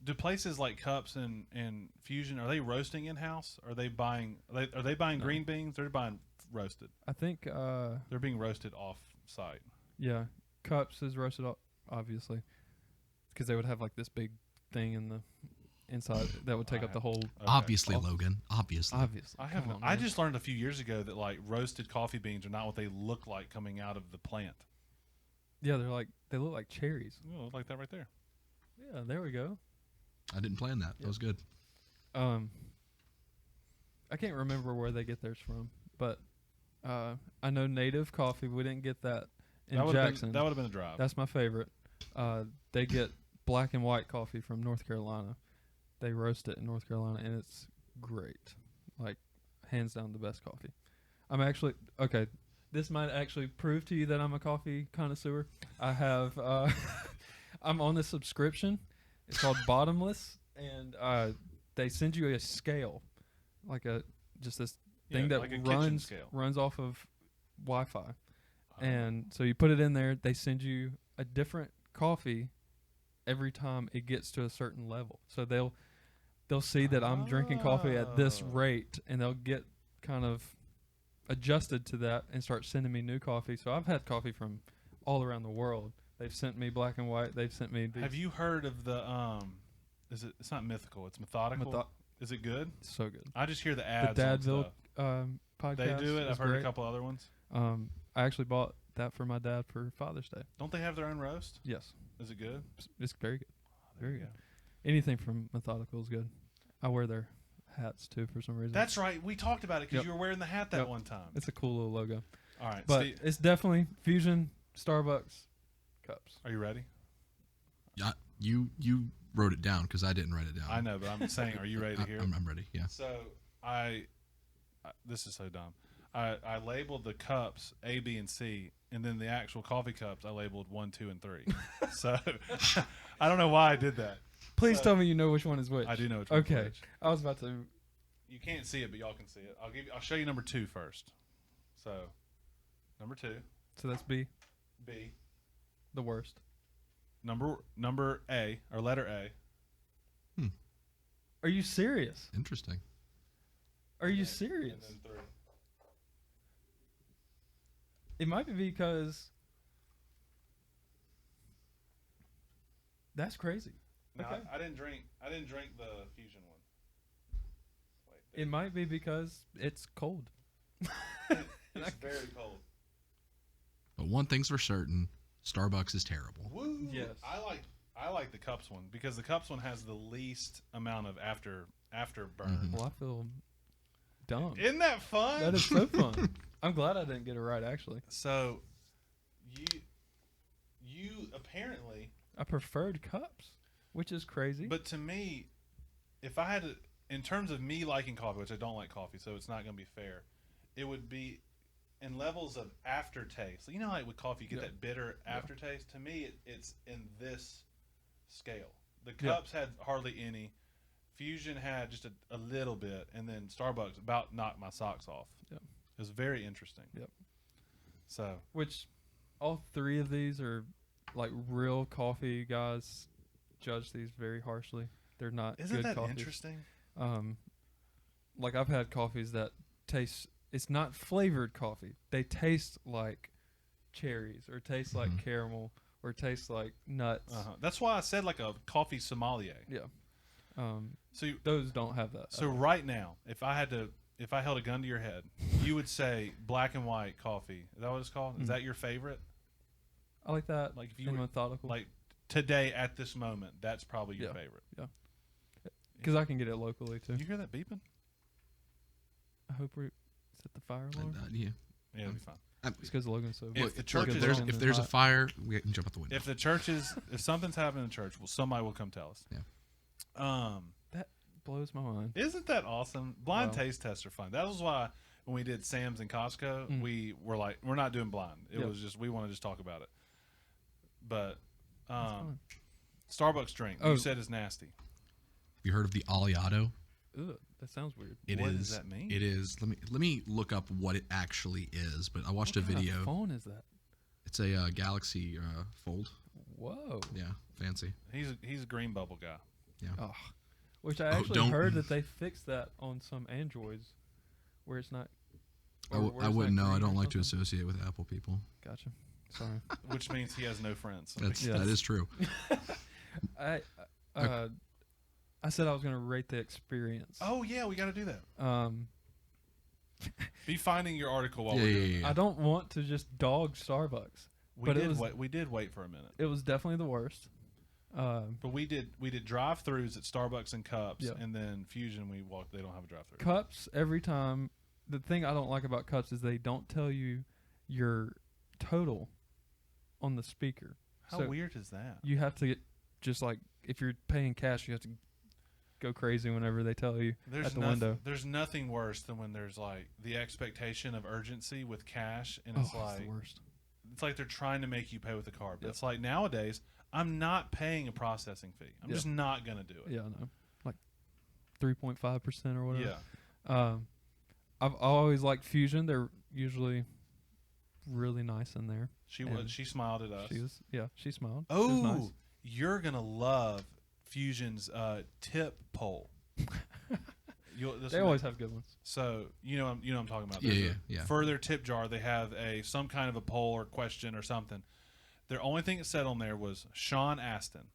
Do places like Cups and Fusion, are they roasting in house? Are they buying? Are they buying green beans? Or they're buying roasted. I think They're being roasted off site. yeah, Cups is roasted obviously, because they would have like this big thing in the inside that would take up the whole. Okay. Obviously, Logan. Obviously. I have. I just learned a few years ago that like roasted coffee beans are not what they look like coming out of the plant. Yeah, they look like cherries. Oh, look like that right there. Yeah, there we go. I didn't plan that. That was good. I can't remember where they get theirs from, but I know Native Coffee. We didn't get that in Jackson. That would have been a drive. That's my favorite. They get black and white coffee from North Carolina. They roast it in North Carolina, and it's great. Like, hands down, the best coffee. I'm actually okay. This might actually prove to you that I'm a coffee connoisseur. I have. I'm on this subscription. It's called Bottomless, and they send you a scale, like just this thing that like a kitchen scale. runs off of Wi-Fi, and so you put it in there. They send you a different coffee every time it gets to a certain level. So they'll see that I'm drinking coffee at this rate, and they'll get kind of adjusted to that and start sending me new coffee. So I've had coffee from all around the world. They've sent me black and white. They've sent me these. Have you heard of the it's not mythical, it's methodical. Is it good? It's so good. I just hear the ads. The on Dadville stuff. podcast. They do it. is I've heard great. a couple other ones. I actually bought that for my dad for Father's Day. Don't they have their own roast? Yes. Is it good? It's very good. There Very you good. go. Anything from Methodical is good. I wear their hats too for some reason. That's right. We talked about it because Yep. you were wearing the hat that Yep. one time. It's a cool little logo. All right. But Steve, it's definitely Fusion, Starbucks, Cups. are you ready? Yeah, you wrote it down because I didn't write it down. I know, but I'm saying, are you ready to hear? I'm ready. Yeah. So this is so dumb. I labeled the cups A, B, and C, and then the actual coffee cups I labeled 1, 2, and 3. So I don't know why I did that. Please tell me you know which one is which. I do know which one's Okay. which. I was about to. You can't see it, but y'all can see it. I'll show you number 2 first. So number 2, So that's B, B, the worst. number A or letter A. Are you serious? Interesting. Are you serious? And then 3. It might be because that's crazy. No, Okay. I didn't drink the Fusion one. Wait, It might be because it's cold. it's very cold. But one thing's for certain: Starbucks is terrible. Woo! Yes. I like the cups one because the cups one has the least amount of afterburn. Mhm. Well, I feel dumb. Isn't that fun? That is so fun. I'm glad I didn't get it right, actually. So, you apparently. I preferred cups, which is crazy. But to me, if I had to, in terms of me liking coffee, which I don't like coffee, so it's not going to be fair, it would be in levels of aftertaste. You know, like with coffee, you get that bitter aftertaste. To me, it's in this scale. The cups had hardly any. Fusion had just a little bit, and then Starbucks about knocked my socks off. Yep. It was very interesting. Yep. So Which, all three of these are like real coffee guys judge these very harshly. They're not isn't good that coffees. interesting? Like I've had coffees that taste. It's not flavored coffee. They taste like cherries, or taste like caramel, or taste like nuts. That's why I said like a coffee sommelier. Yeah. So Those don't have that. So right now, if I held a gun to your head, you would say black and white coffee. Is that what it's called? Is that your favorite? I like that. Like if you were methodical. like today at this moment, that's probably your favorite. Yeah. Because I can get it locally too. You hear that beeping? I hope we're. Is it the fire alarm? Yeah. Yeah, it'll be fine. It's because Logan's so. If the church Look, is if there's a fire, we can jump out the window. if something's happening in church, well, somebody will come tell us. Yeah. That blows my mind. Isn't that awesome? Blind taste tests are fun. That was why when we did Sam's and Costco, we were like, we're not doing blind. It was just we want to just talk about it. But Starbucks drink you said is nasty. Have you heard of the Aliato? Ugh, that sounds weird. What does that mean? It is. Let me look up what it actually is. But I watched What a kind video. of phone is that? It's a Galaxy Fold. Whoa. Yeah, fancy. He's a green bubble guy. Yeah. Oh, which I actually heard that they fixed that on some Androids, where it's not. I wouldn't know. I don't like to associate with Apple people. Gotcha. Sorry. Which means he has no friends. That is true. I said I was going to rate the experience. Oh yeah, we got to do that. Be finding your article while we're doing it. I don't want to just dog Starbucks. We did wait for a minute. It was definitely the worst. But we did drive-throughs at Starbucks and Cups, and then Fusion they don't have a drive-through. Cups every time. The thing I don't like about Cups is they don't tell you your total on the speaker. How weird is that? You have to get just like if you're paying cash, you have to go crazy whenever they tell you at the window. There's nothing worse than when there's like the expectation of urgency with cash, and it's like the worst. It's like they're trying to make you pay with the card. But it's like nowadays, I'm not paying a processing fee. I'm just not gonna do it. Yeah, I know. Like 3.5% or whatever. Yeah. I've always liked Fusion. They're usually really nice in there. She smiled at us. She smiled. Oh, she was nice. You're gonna love Fusion's tip poll. They always have good ones. So you know what I'm talking about. Yeah. For their tip jar, they have some kind of a poll or question or something. Their only thing it said on there was Sean Astin,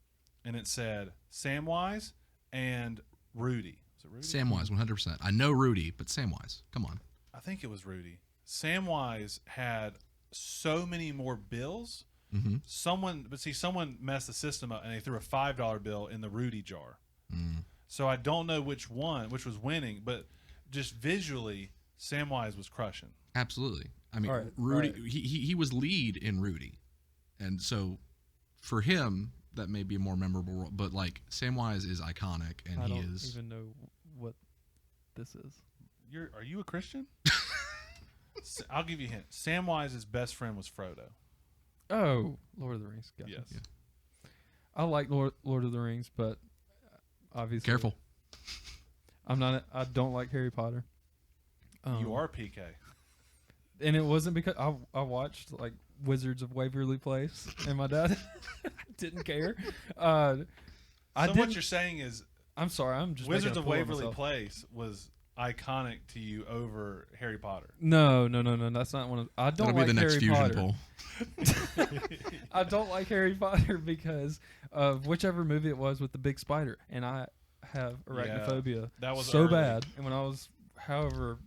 and it said Samwise and Rudy. Was it Rudy? Samwise, 100%. I know Rudy, but Samwise, come on. I think it was Rudy. Samwise had so many more bills. Mm-hmm. Someone messed the system up, and they threw a $5 bill in the Rudy jar. So I don't know which was winning, but just visually, Samwise was crushing. Absolutely. I mean, Rudy, he was lead in Rudy, and so for him that may be a more memorable role. But like Samwise is iconic, and I don't even know what this is. Are you a Christian? I'll give you a hint. Samwise's best friend was Frodo. Oh, Lord of the Rings. Gotcha. Yes. Yeah. I like Lord of the Rings, but obviously careful. I don't like Harry Potter. You are PK. And it wasn't because I watched like Wizards of Waverly Place, and my dad didn't care. What you're saying is, I'm sorry, I'm just Wizards of Waverly Place was iconic to you over Harry Potter. No, that's not one of. I don't like the next Harry Fusion Potter. poll. I don't like Harry Potter because of whichever movie it was with the big spider, and I have arachnophobia. That was so early. bad. And when I was, however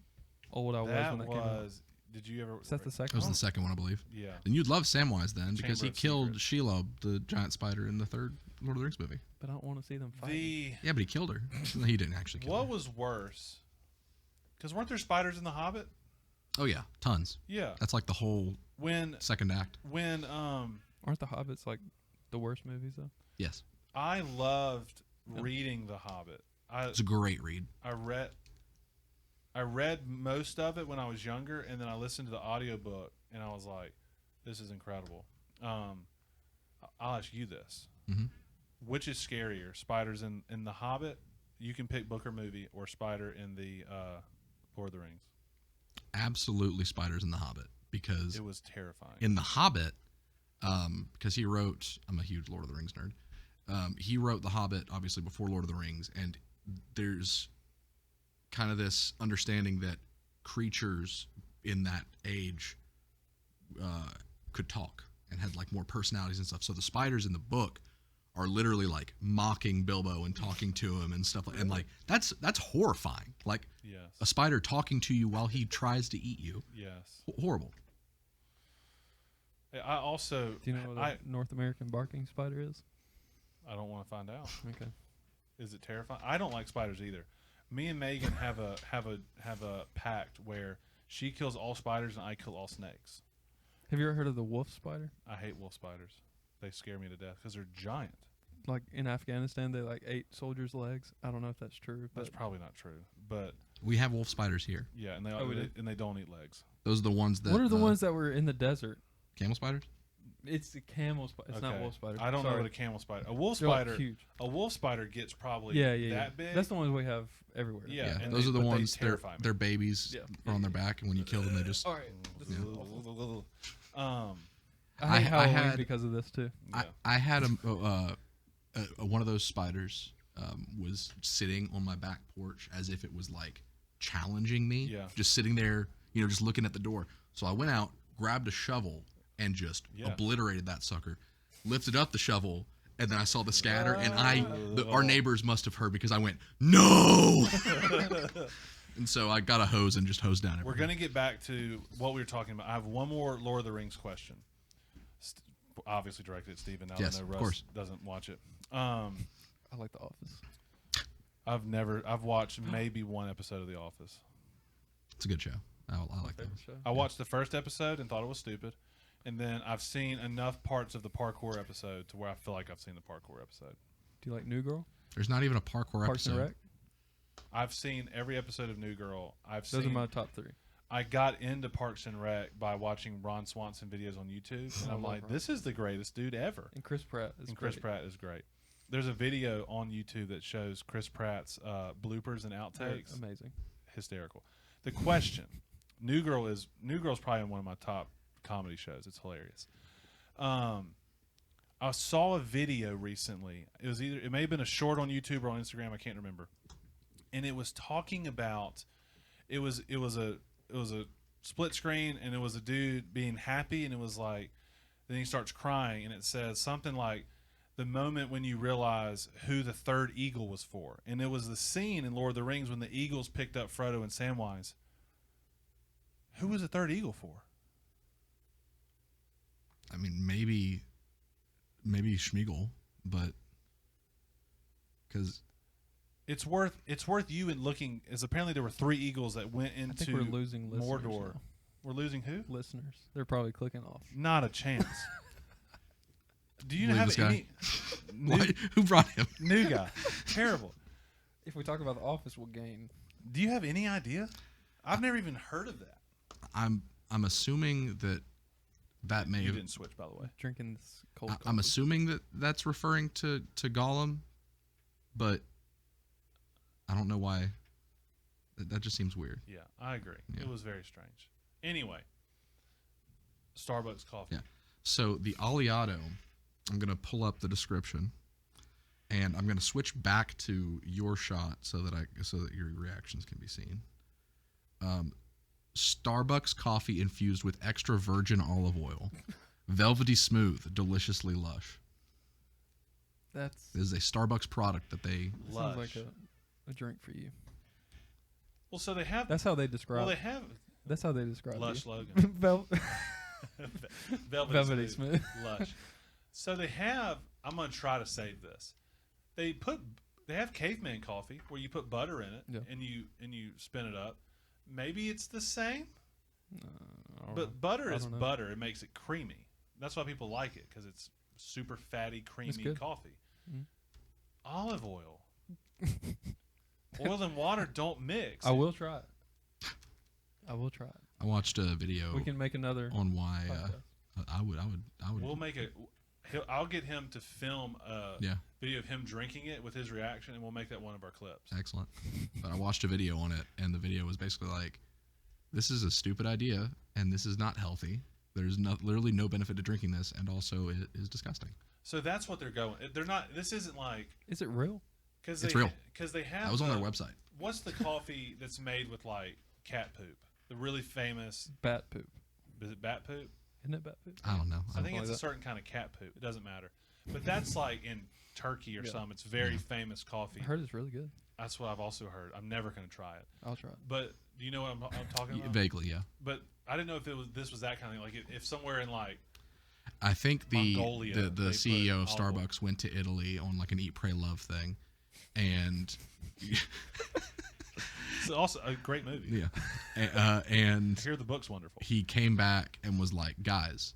old I was when that came out. Did you ever? Was that the second? That was the second one, I believe. Yeah. And you'd love Samwise then because Chamber he of killed Secrets. Shelob, the giant spider, in the third Lord of the Rings movie. But I don't want to see them fight. Yeah, but he killed her. No, he didn't actually kill her. What was worse? Because weren't there spiders in The Hobbit? Oh yeah, tons. Yeah. That's like the whole second act. Aren't the Hobbits like the worst movies though? Yes. I loved reading The Hobbit. It's a great read. I read most of it when I was younger, and then I listened to the audiobook, and I was like, this is incredible. I'll ask you this. Mm-hmm. Which is scarier, spiders in The Hobbit? You can pick book or movie, or spider in the Lord of the Rings. Absolutely spiders in The Hobbit, because it was terrifying. In The Hobbit, because he wrote, I'm a huge Lord of the Rings nerd, he wrote The Hobbit, obviously, before Lord of the Rings, and there's kind of this understanding that creatures in that age could talk and had like more personalities and stuff. So the spiders in the book are literally like mocking Bilbo and talking to him and stuff like, and like that's horrifying. Like Yes. a spider talking to you while he tries to eat you. Yes. Horrible. I also. Do you know what a North American barking spider is? I don't want to find out. Okay. Is it terrifying? I don't like spiders either. Me and Megan have a pact where she kills all spiders and I kill all snakes. Have you ever heard of the wolf spider? I hate wolf spiders. They scare me to death because they're giant. Like in Afghanistan, they like ate soldiers' legs. I don't know if that's true. That's But probably not true, but We have wolf spiders here. yeah, and Oh, we do? and they don't eat legs. Those are the ones that. what are the ones that were in the desert? Camel spiders? It's the camel spider. It's not Okay. wolf spider. I don't know Sorry. what a camel spider. A wolf They're, like, spider. huge. A wolf spider gets probably that big. That's the ones we have everywhere. Yeah, Yeah, and those are the but they ones. terrify me. Their babies Yeah. are on their back, and when you kill them, they just. All right. This is Yeah. awful. Um, I hate Halloween had- because of this too. yeah. I had one of those spiders was sitting on my back porch as if it was like challenging me. Yeah. Just sitting there, just looking at the door. So I went out, grabbed a shovel, and just Yeah. obliterated that sucker. Lifted up the shovel, and then I saw the scatter, and Oh. our neighbors must have heard because I went, no! And so I got a hose and just hosed down everything. We're gonna get back to what we were talking about. I have one more Lord of the Rings question. Obviously directed at Stephen. Now Yes, I know of Russ course. doesn't watch it. I like The Office. I've watched maybe one episode of The Office. It's a good show. I like that. Favorite show. I watched the first episode and thought it was stupid, and then I've seen enough parts of the parkour episode to where I feel like I've seen the parkour episode. Do you like New Girl? There's not even a parkour Parks and episode. Rec. I've seen every episode of New Girl. Those are my top 3. I got into Parks and Rec by watching Ron Swanson videos on YouTube, and I I'm love like, Ron. this is the greatest dude ever. And Chris Pratt is And Chris great. Pratt is great. There's a video on YouTube that shows Chris Pratt's bloopers and They're outtakes. amazing. Hysterical. The question: New Girl's probably one of my top comedy shows. It's hilarious. I saw a video recently. It may have been a short on YouTube or on Instagram. I can't remember. And it was talking about it was a split screen, and it was a dude being happy, and it was like then he starts crying, and it says something like the moment when you realize who the third eagle was for. And it was the scene in Lord of the Rings when the eagles picked up Frodo and Samwise. Who was the third eagle for? I mean, maybe Schmeagol, but because It's worth you in looking, as apparently there were 3 eagles that went I into think we're losing listeners. Mordor. now. We're losing who? Listeners. They're probably clicking off. Not a chance. Do you Believe have this guy? any why, who brought him? new guy? Terrible. If we talk about The Office, we'll gain. Do you have any idea? I've never even heard of that. I'm assuming that may You have. didn't switch, by the way. Drinking this cold I'm coffee. assuming that's referring to Gollum, but I don't know why. That just seems weird. Yeah, I agree. Yeah. It was very strange. Anyway, Starbucks coffee. Yeah. So the Aliato, I'm gonna pull up the description, and I'm gonna switch back to your shot so that your reactions can be seen. Starbucks coffee infused with extra virgin olive oil, velvety smooth, deliciously lush. That's This is a Starbucks product that they. sounds Lush. like a drink for you. Well, so they have. That's how they describe. Well, they have That's how they describe Lush you. Logan. Velvety Velvety smooth. Lush. So they have. I'm gonna try to save this. They have caveman coffee where you put butter in it Yeah. and you spin it up. Maybe it's the same, I don't know. but butter I is don't know. butter. It makes it creamy. That's why people like it because it's super fatty, creamy good. coffee. Mhm. Olive oil. Oil and water don't mix. I will try it. I will try it. I watched a video We can make another. on why podcast. I would. We'll make it. I'll get him to film a Yeah. video of him drinking it with his reaction, and we'll make that one of our clips. Excellent. But I watched a video on it, and the video was basically like, this is a stupid idea, and this is not healthy. There's literally no benefit to drinking this, and also it is disgusting. So that's what they're going. They're not. This isn't like Is it real? Because It's real. Because they have. That was on their website. What's the coffee that's made with like cat poop? The really famous. Bat poop. Is it bat poop? Isn't it bat poop? I don't know. I think like it's a that. certain kind of cat poop. It doesn't matter. But that's like in Turkey or Yeah. something. It's very famous coffee. I heard it's really good. That's what I've also heard. I'm never going to try it. I'll try it. But do you know what I'm talking about? Vaguely, yeah. But I didn't know if this was that kind of thing. Like if somewhere in like I think the Mongolia, the they CEO of put olive oil. Starbucks went to Italy on like an Eat, Pray, Love thing, and it's also a great movie. yeah, and I hear the book's wonderful. he came back and was like, guys,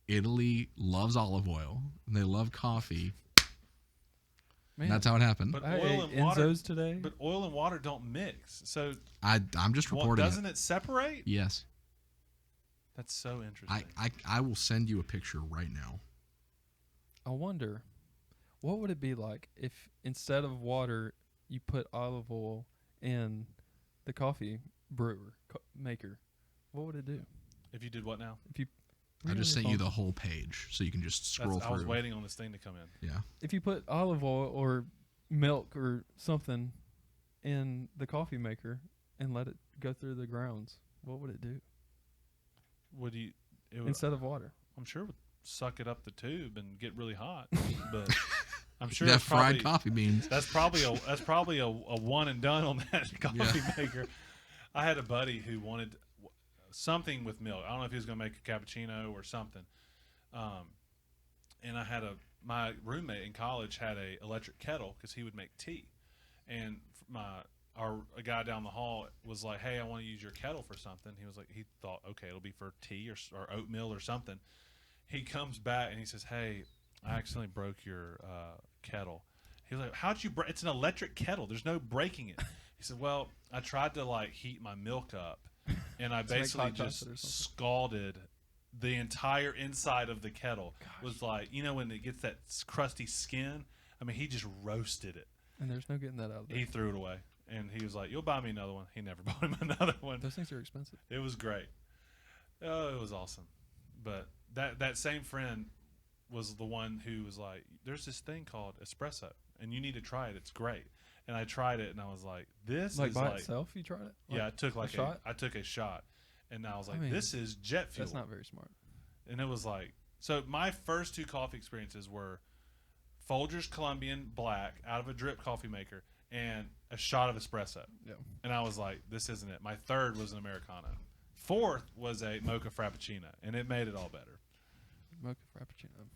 Italy loves olive oil and they love coffee. Man, And that's how it happened. But I oil ate and water Enzo's today. But oil and water don't mix. So I'm just reporting doesn't it separate? Yes. That's so interesting. I will send you a picture right now. I wonder, what would it be like if instead of water, you put olive oil in the coffee maker? What would it do? If you did what now? If you I just sent you the whole page so you can just scroll I was through. waiting on this thing to come in. Yeah. If you put olive oil or milk or something in the coffee maker and let it go through the grounds, what would it do Would you? It would, instead of water? I'm sure it would suck it up the tube and get really hot. But I'm sure that it's fried probably, coffee beans. That's probably a one and done on that coffee maker. I had a buddy who wanted something with milk. I don't know if he was going to make a cappuccino or something. And I had my roommate in college had a electric kettle because he would make tea, and a guy down the hall was like, "Hey, I want to use your kettle for something." He was like, he thought, okay, it'll be for tea or oatmeal or something. He comes back and he says, "Hey, I accidentally broke your kettle." He was like, "How'd you break? It's an electric kettle. There's no breaking it." He said, "Well, I tried to like heat my milk up, and I To make basically hot just chocolate or something." scalded the entire inside of the kettle. Was like, you know, when it gets that crusty skin. I mean, he just roasted it. And there's no getting that out of there. He threw it away, and he was like, "You'll buy me another one." He never bought him another one. Those things are expensive. It was great. Oh, it was awesome. But that same friend was the one who was like, "There's this thing called espresso, and you need to try it. It's great." And I tried it, and I was like, "This Like is by like." itself, you tried it? Yeah, I took like shot? I took a shot, and I was like, I mean, "This is jet fuel." That's not very smart. And it was like, so my first two coffee experiences were Folgers Colombian Black out of a drip coffee maker and a shot of espresso. Yeah. And I was like, this isn't it. My third was an Americano. Fourth was a mocha frappuccino, and it made it all better. Mocha frappuccino.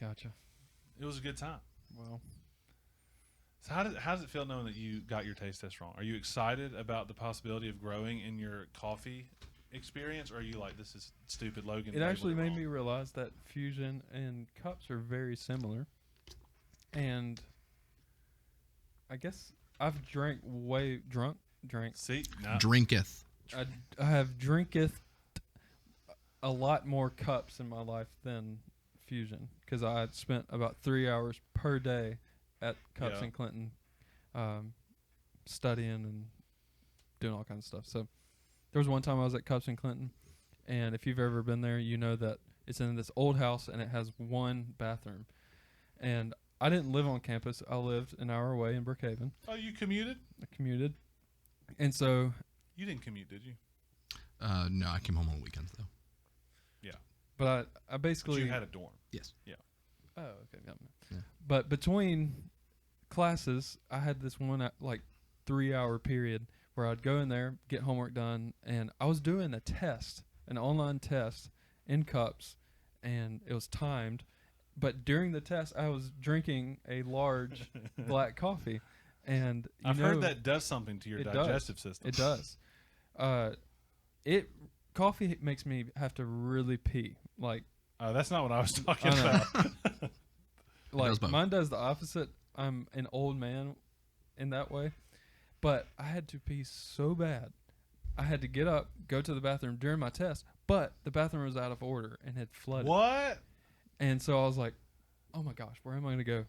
Gotcha. It was a good time. Well, So how does it feel knowing that you got your taste test wrong? Are you excited about the possibility of growing in your coffee experience, or are you like, this is stupid, Logan? it actually labeled it made wrong? me realize that fusion and cups are very similar. And I guess I've drank. See, no. Drinketh. I have drinketh a lot more cups in my life than fusion because I had spent about 3 hours per day at Cups Yeah. and Clinton, studying and doing all kinds of stuff. So there was one time I was at Cups and Clinton, and if you've ever been there, you know that it's in this old house and it has one bathroom. And I didn't live on campus. I lived an hour away in Brookhaven. Oh, you commuted? I commuted. And so You didn't commute, did you? No, I came home on weekends though. but I But basically you had a dorm. Yes. Oh, okay. Yeah. Yeah. But between classes, I had this one 3 hour period where I'd go in there, get homework done, and I was doing a test, an online test in cups, and it was timed. But during the test, I was drinking a large black coffee, and I've heard that does something to your it does. digestive system. It does. Coffee makes me have to really pee. That's not what I was talking I know. about. does both. Mine does the opposite. I'm an old man in that way, but I had to pee so bad. I had to get up, go to the bathroom during my test, but the bathroom was out of order and had flooded. What? And so I was like, "Oh my gosh, where am I going to go?"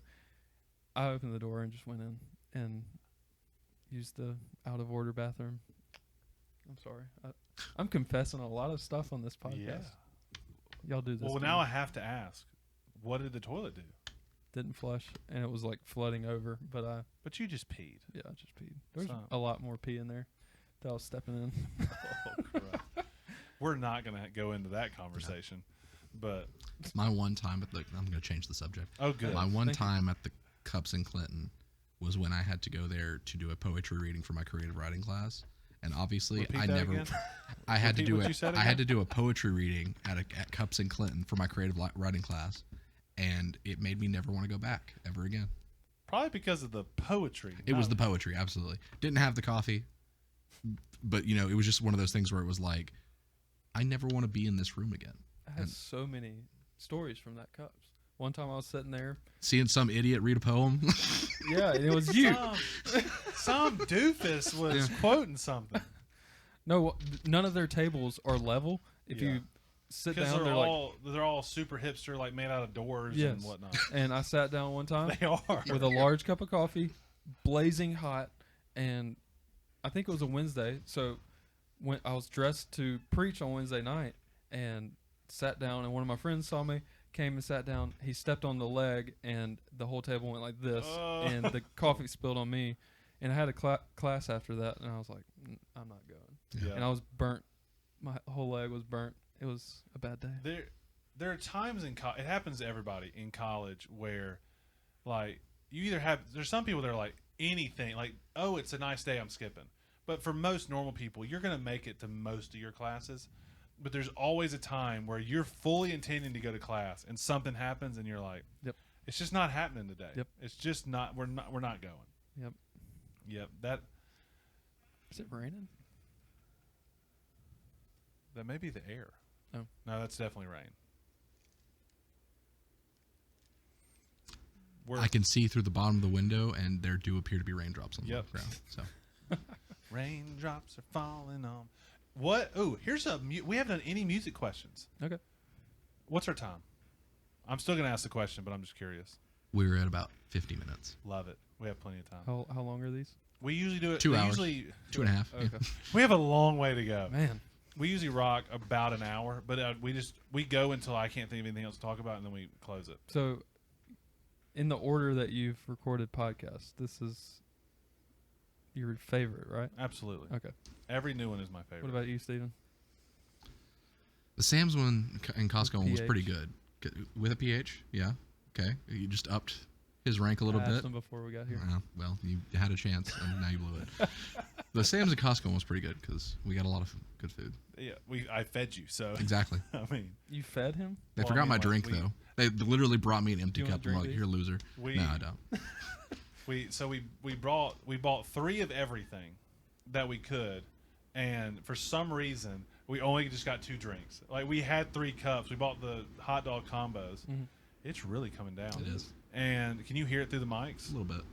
I opened the door and just went in and used the out of order bathroom. I'm sorry. I'm confessing a lot of stuff on this podcast. Yeah. Y'all do this. Well, to now me. I have to ask, what did the toilet do? didn't flush, and it was like flooding over. But But you just peed. yeah, I just peed. There's So- a lot more pee in there that I was stepping in. Oh, crap. We're not going to go into that conversation. But, My one time at the, I'm going to change the subject. oh, good. My one Thank you. time at the Cups in Clinton was when I had to go there to do a poetry reading for my creative writing class. And obviously, Repeat I that never, again? I had to Repeat do what it. you said I had again? to do a poetry reading at Cups in Clinton for my creative writing class, and it made me never want to go back ever again. Probably because of the poetry. It was not- the poetry, absolutely. Didn't have the coffee, but it was just one of those things where it was like, I never want to be in this room again. I had so many stories from that cups. One time I was sitting there. Seeing some idiot read a poem. Yeah, and it was you. Some doofus was quoting something. No, none of their tables are level. If Yeah. you sit Because down, they're all super hipster, like made out of doors Yes. and whatnot. and I sat down one time They are. with a large cup of coffee, blazing hot, and I think it was a Wednesday. So when I was dressed to preach on Wednesday night and sat down, and one of my friends saw me, came and sat down. He stepped on the leg, and the whole table went like this, Oh. and the coffee spilled on me. And I had a class after that, and I was like, I'm not going. Yeah. And I was burnt. My whole leg was burnt. It was a bad day. There are times in college, it happens to everybody in college where, like, you either have, there's some people that are like, anything, like, oh, it's a nice day, I'm skipping. But for most normal people, you're going to make it to most of your classes. But there's always a time where you're fully intending to go to class and something happens and you're like, Yep. It's just not happening today. Yep. It's just not, we're not going. Yep. Yep. That Is it raining? may be the air. Oh. No, that's definitely rain. I can see through the bottom of the window, and there do appear to be raindrops on Yep. the ground. So Raindrops are falling on. What? Oh, here's we haven't done any music questions. Okay. What's our time? I'm still gonna ask the question, but I'm just curious. we were at about 50 minutes. Love it. We have plenty of time. How long are these? We usually do it 2 we hours. Usually 2.5. yeah. Okay. we have a long way to go. Man. We usually rock about an hour, but we go until I can't think of anything else to talk about, and then we close it. So, in the order that you've recorded podcasts, this is your favorite, right? Absolutely. Okay. Every new one is my favorite. What about you, Stephen? The Sam's one and Costco one was pretty PH. good. With a PH, yeah. Okay. You just upped his rank a little I asked bit. them before we got here. Well, you had a chance, and now you blew it. The Sam's and Costco one was pretty good because we got a lot of good food. Yeah, I fed you, so Exactly. I mean, You fed him? They Well, I forgot mean, my like, drink, we- though. They literally brought me an empty Do you wanna cup. I'm like, drink here, loser. we No, I don't. we bought 3 of everything that we could, and for some reason we only just got 2 drinks. Like, we had 3 cups. We bought the hot dog combos. Mhm. It's really coming down. It is. And can you hear it through the mics? A little bit.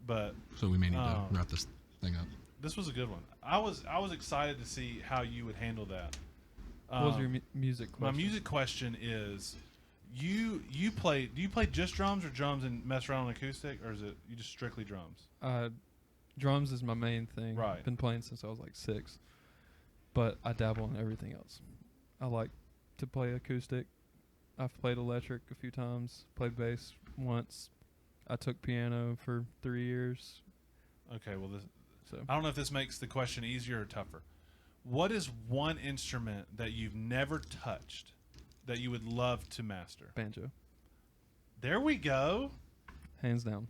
But So we may need to Um, wrap this thing up. this was a good one. I was excited to see how you would handle that. What was your music question? My music question is, do you play just drums or drums and mess around on acoustic, or is it you just strictly drums? Drums is my main thing. Right. Been playing since I was like 6. But I dabble in everything else. I like to play acoustic. I've played electric a few times. Played bass once. I took piano for 3 years. Okay, well, So I don't know if this makes the question easier or tougher. What is one instrument that you've never touched that you would love to master? banjo, There we go. hands down.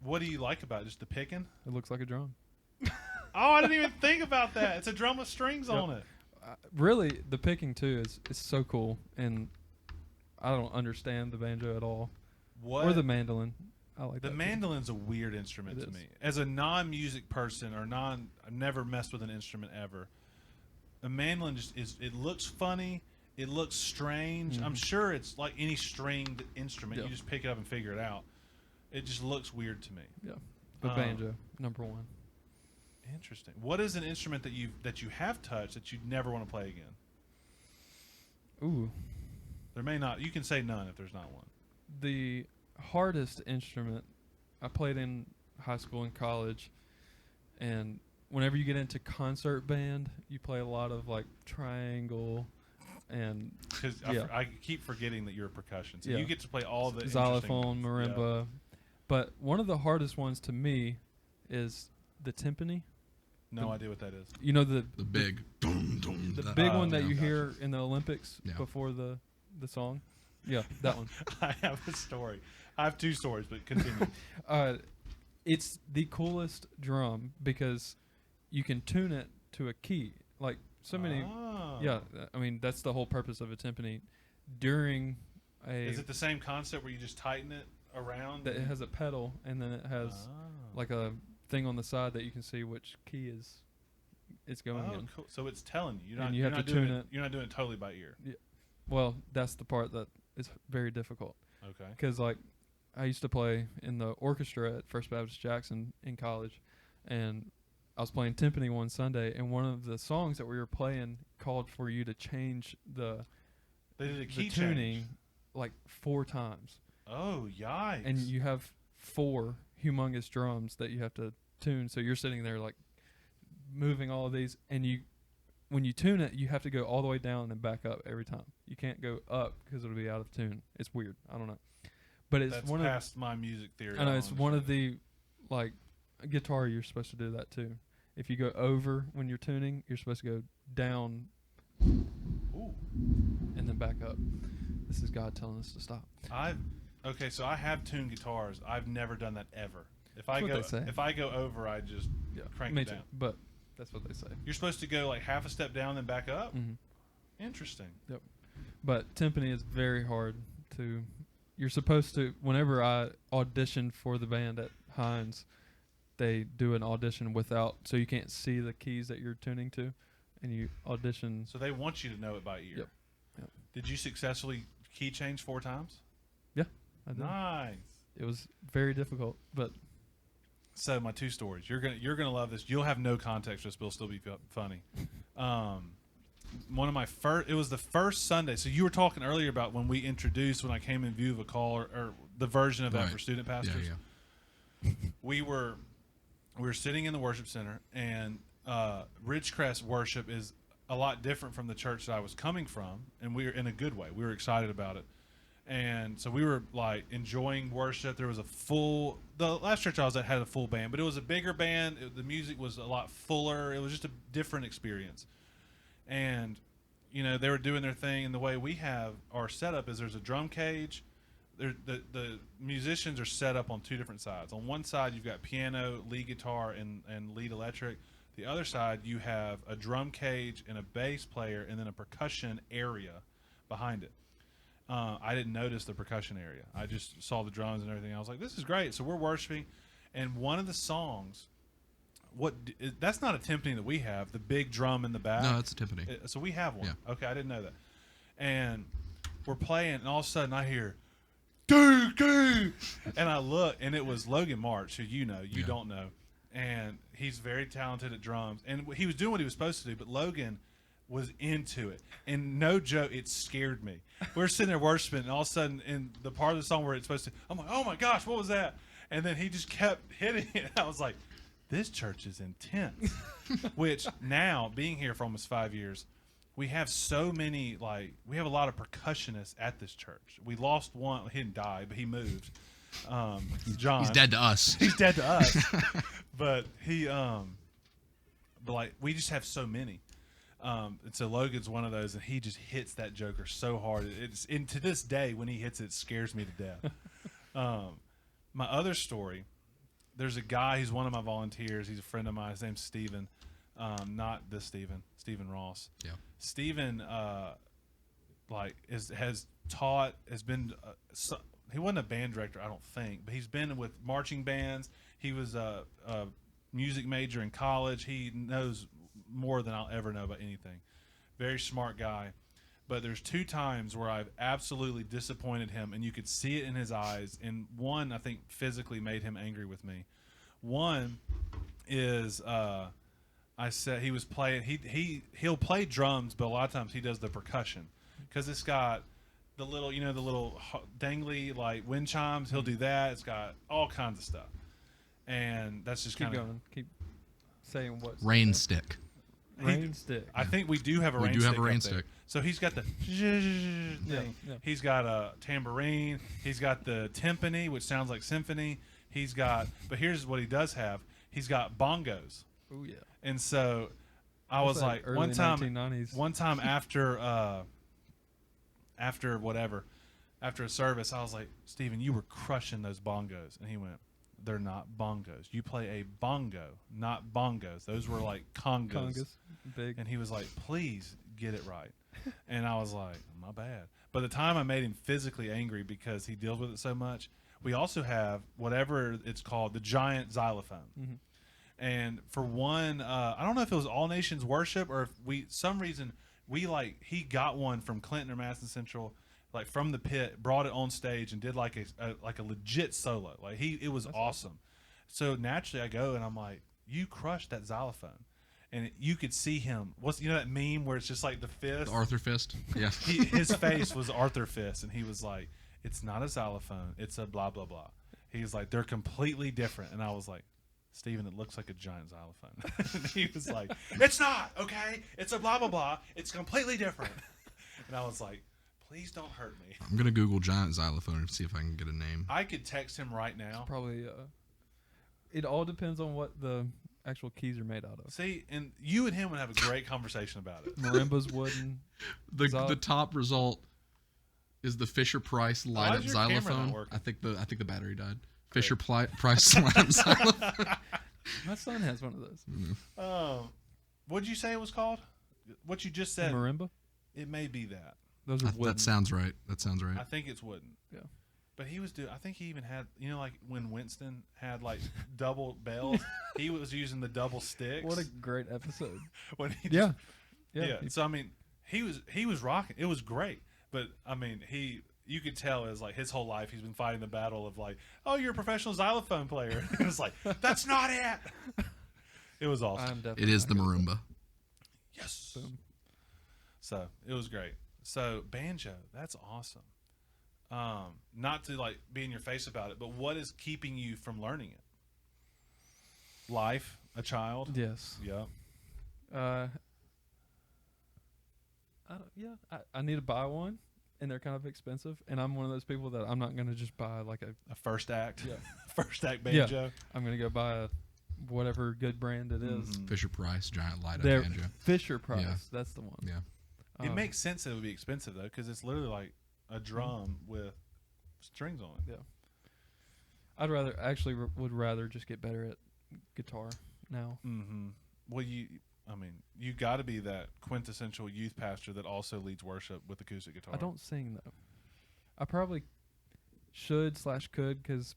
What do you like about it? Just the picking? It looks like a drum. Oh, I didn't even think about that. It's a drum with strings Yep. on it. Really, the picking too is so cool, and I don't understand the banjo at all, What? or the mandolin. I like The that too. mandolin's a weird instrument It to is. me. As a non-music person I've never messed with an instrument ever. A mandolin it looks funny. It looks strange. Mhm. I'm sure it's like any stringed instrument. Yeah. You just pick it up and figure it out. It just looks weird to me. Yeah, but banjo number 1. Interesting. What is an instrument that you have touched that you'd never want to play again? Ooh, There may not. You can say none if there's not one. the hardest instrument I played in high school and college, and whenever you get into concert band, you play a lot of like triangle, and Because yeah. I keep forgetting that you're a percussion. So Yeah. you get to play all the xylophone, interesting- marimba. But one of the hardest ones to me is the timpani. No idea what that is. You know the big, the big one that you gotcha. hear in the Olympics Yeah. before the song. Yeah, that one. I have a story. I have 2 stories, but continue. It's the coolest drum because you can tune it to a key. Like so many. Oh. Yeah, I mean that's the whole purpose of a timpani. During a Is it the same concept where you just tighten it around? that it has a pedal and then it has like a thing on the side that you can see which key it's going in. Cool. So it's telling you. And you you're have not to doing tune it. You're not doing it totally by ear. Well, that's the part that is very difficult. Okay. Because like I used to play in the orchestra at First Baptist Jackson in college, and I was playing timpani one Sunday, and one of the songs that we were playing called for you to change the They did a key tuning change. like 4 times, Oh, yikes. and you have 4 humongous drums that you have to tune. So you're sitting there like moving all of these, and when you tune it, you have to go all the way down and back up every time. You can't go up because it'll be out of tune. It's weird. I don't know. But it's That's one past my music theory. I know it's one of the, like, guitar. You're supposed to do that too. If you go over when you're tuning, you're supposed to go down Ooh. and then back up. This is God telling us to stop. Okay, so I have tuned guitars. I've never done that ever. If That's what they say. If I go over, I just crank me it too, down. but that's what they say. You're supposed to go like half a step down then back up. Hmm. Interesting. But timpani is very hard to. You're supposed to. Whenever I auditioned for the band at Hines, they do an audition without, so you can't see the keys that you're tuning to, and you audition. So they want you to know it by ear. Yep. Did you successfully key change 4 times? I did. Nice. It was very difficult, but So my 2 stories. You're gonna love this. You'll have no context for this, but it'll still be funny. One of my first. It was the first Sunday. So you were talking earlier about when we introduced when I came in view of a call or the version of that Right. for student pastors. Yeah. We were sitting in the worship center, and Ridgecrest worship is a lot different from the church that I was coming from, and we were in a good way. We were excited about it. And so we were like enjoying worship. There was the last church I was at had a full band, but it was a bigger band. The music was a lot fuller. It was just a different experience. And, they were doing their thing. And the way we have our setup is there's a drum cage. The musicians are set up on 2 different sides. On one side, you've got piano, lead guitar, and lead electric. The other side, you have a drum cage and a bass player and then a percussion area behind it. I didn't notice the percussion area. I just saw the drums and everything. I was like, this is great. So we're worshiping. And one of the songs, that's not a timpani that we have, the big drum in the back. No, that's a timpani. So we have one. Yeah. Okay, I didn't know that. And we're playing, and all of a sudden I hear, doo. And I look, and it was Logan March, who you don't know. And he's very talented at drums. And he was doing what he was supposed to do, but Logan was into it. And no joke, it scared me. We're sitting there worshiping, and all of a sudden, in the part of the song where it's supposed to, I'm like, oh my gosh, what was that? And then he just kept hitting it. I was like, this church is intense. Which now, being here for almost 5 years, we have so many, we have a lot of percussionists at this church. We lost one. He didn't die, but he moved. John. He's dead to us. He's dead to us. But we just have so many. And so Logan's one of those, and he just hits that joker so hard. And to this day, when he hits it, it scares me to death. My other story, there's a guy who's one of my volunteers. He's a friend of mine. His name's Stephen. Not this Stephen. Stephen Ross. Yeah. Stephen, has been. He wasn't a band director, I don't think, but he's been with marching bands. He was a music major in college. He knows more than I'll ever know about anything. Very smart guy. But there's 2 times where I've absolutely disappointed him, and you could see it in his eyes. And one, I think, physically made him angry with me. One is I said he was playing. He'll play drums, but a lot of times he does the percussion because it's got the little dangly wind chimes. He'll do that. It's got all kinds of stuff, and that's just keep kind of going. Keep saying what. Rain stick. Rain stick. I think we do have a We rain do stick. have a rain up there. stick. So he's got the thing. Yeah. He's got a tambourine. He's got the timpani, which sounds like symphony. He's got, but here's what he does have. He's got bongos. Oh yeah. And so I was like, early one time 1990s. after a service, I was like, Stephen, you were crushing those bongos. And he went, they're not bongos. You play a bongo, not bongos. Those were like congas. Congas. Big. And he was like, please get it right. And I was like, my bad. By the time I made him physically angry because he deals with it so much, we also have whatever it's called, the giant xylophone. Mm-hmm. And for one, I don't know if it was All Nations Worship or if he got one from Clinton or Madison Central, like from the pit, brought it on stage and did like a legit solo. Like it was awesome. So naturally I go and I'm like, you crushed that xylophone. And you could see him. What's that meme where it's just like the fist? The Arthur fist. Yeah. His face was Arthur fist, and he was like, "It's not a xylophone. It's a blah blah blah." He was like, "They're completely different." And I was like, "Stephen, it looks like a giant xylophone." And he was like, "It's not. Okay, it's a blah blah blah. It's completely different." And I was like, "Please don't hurt me." I'm gonna Google giant xylophone and see if I can get a name. I could text him right now. Probably. It all depends on what the actual keys are made out of. See, and you and him would have a great conversation about it. Marimba's wooden. The top result is the Fisher Price light up is your camera not xylophone. working? I think the battery died. Fisher Price light up xylophone. My son has one of those. What'd you say it was called? What you just said? Marimba. It may be that. Those are wooden. That sounds right. I think it's wooden. Yeah. But I think he even had, like when Winston had like double bells, he was using the double sticks. What a great episode. When he Yeah. So I mean, he was rocking. It was great. But I mean, you could tell it was like his whole life he's been fighting the battle of like, oh, you're a professional xylophone player. It was like, that's not it. It was awesome. It is the marimba. Yes. Boom. So it was great. So banjo, that's awesome. Not to like be in your face about it, but what is keeping you from learning it? Life, a child. Yes. Yeah. I need to buy one, and they're kind of expensive. And I'm one of those people that I'm not going to just buy like a first act. Yeah. First act banjo. Yeah. I'm going to go buy whatever good brand it is. Mhm. Fisher Price giant light up They're banjo. Fisher Price. Yeah. That's the one. Yeah. It makes sense that it would be expensive though, because it's literally like a drum with strings on it. Yeah. I'd would rather just get better at guitar now. Mm-hmm. Well, you got to be that quintessential youth pastor that also leads worship with acoustic guitar. I don't sing though. I probably should/could because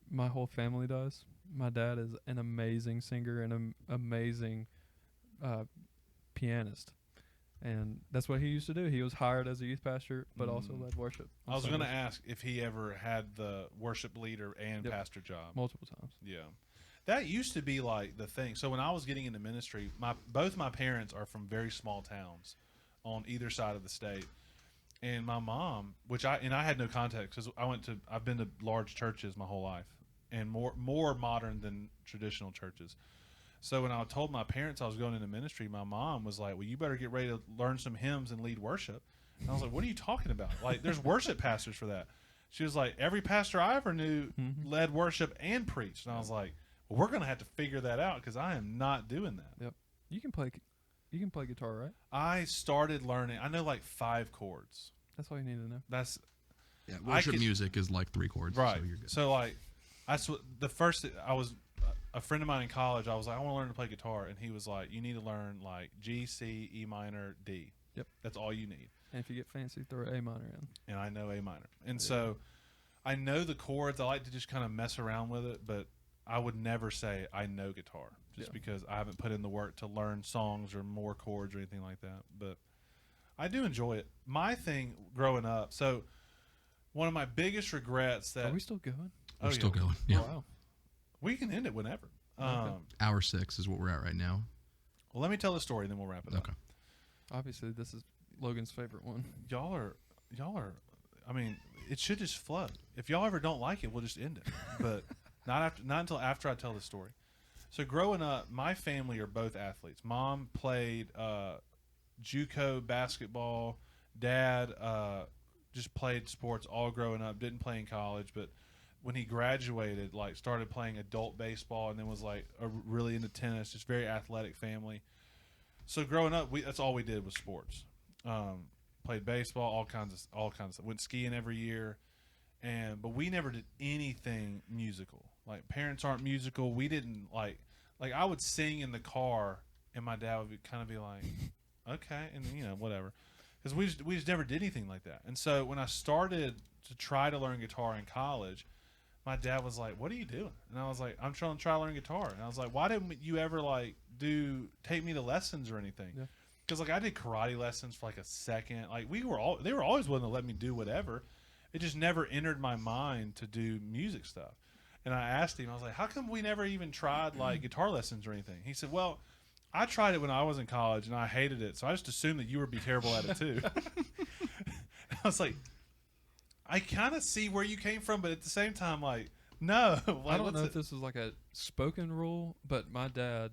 my whole family does. My dad is an amazing singer and an amazing pianist. And that's what he used to do. He was hired as a youth pastor, but also led worship. I was going to ask if he ever had the worship leader and pastor job. Multiple times. Yeah. That used to be like the thing. So when I was getting into ministry, both my parents are from very small towns on either side of the state. And my mom, I had no context because I've been to large churches my whole life and more modern than traditional churches. So when I told my parents I was going into ministry, my mom was like, well, you better get ready to learn some hymns and lead worship. And I was like, what are you talking about? Like, there's worship pastors for that. She was like, every pastor I ever knew led worship and preached. And I was like, well, we're going to have to figure that out because I am not doing that. Yep. You can play guitar, right? I started learning. I know like 5 chords. That's all you need to know. Yeah, worship music is like 3 chords. Right. So you're good. So like, that's what the first I was. A friend of mine in college, I was like, I want to learn to play guitar, and he was like, you need to learn like G, C, E minor, D. Yep. That's all you need. And if you get fancy, throw A minor in. And I know A minor, and so I know the chords. I like to just kind of mess around with it, but I would never say I know guitar just because I haven't put in the work to learn songs or more chords or anything like that. But I do enjoy it. My thing growing up, so one of my biggest regrets that Are we still going? We're still going. Yeah. Oh, wow. We can end it whenever. Okay. Hour 6 is what we're at right now. Well, let me tell the story, and then we'll wrap it up. Okay. Obviously, this is Logan's favorite one. Y'all are. I mean, it should just flow. If y'all ever don't like it, we'll just end it. But not until after I tell the story. So growing up, my family are both athletes. Mom played JUCO basketball. Dad just played sports all growing up. Didn't play in college, but when he graduated, like started playing adult baseball, and then was like really into tennis. Just very athletic family. So growing up, that's all we did was sports. Played baseball, all kinds of stuff. Went skiing every year, but we never did anything musical. Like parents aren't musical. We didn't like I would sing in the car, and my dad would kind of be like, okay, and whatever, because we just never did anything like that. And so when I started to try to learn guitar in college, my dad was like, "What are you doing?" And I was like, "I'm trying to learn guitar." And I was like, "Why didn't you ever take me to lessons or anything?" Yeah. Because I did karate lessons for like a second. Like they were always willing to let me do whatever. It just never entered my mind to do music stuff. And I asked him, I was like, "How come we never even tried like guitar lessons or anything?" He said, "Well, I tried it when I was in college and I hated it, so I just assumed that you would be terrible at it too." I was like, I kind of see where you came from, but at the same time, like, no. I don't know if this was like a spoken rule, but my dad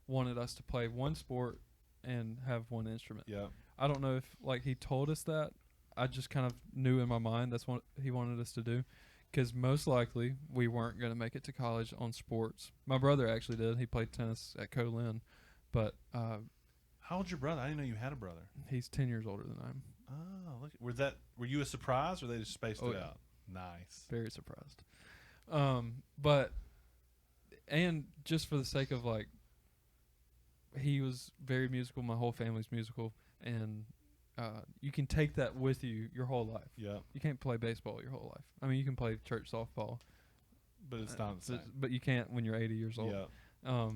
wanted us to play one sport and have one instrument. Yeah. I don't know if like he told us that. I just kind of knew in my mind that's what he wanted us to do, because most likely we weren't going to make it to college on sports. My brother actually did. He played tennis at Colin, but How old's your brother? I didn't know you had a brother. he's 10 years older than I am. Oh, look. Were you a surprise, or they just spaced it out? Nice. Very surprised. And just for the sake of like, he was very musical. My whole family's musical, and you can take that with you your whole life. Yeah. You can't play baseball your whole life. I mean, you can play church softball, But it's not the same. but you can't when you're 80 years old. Yeah.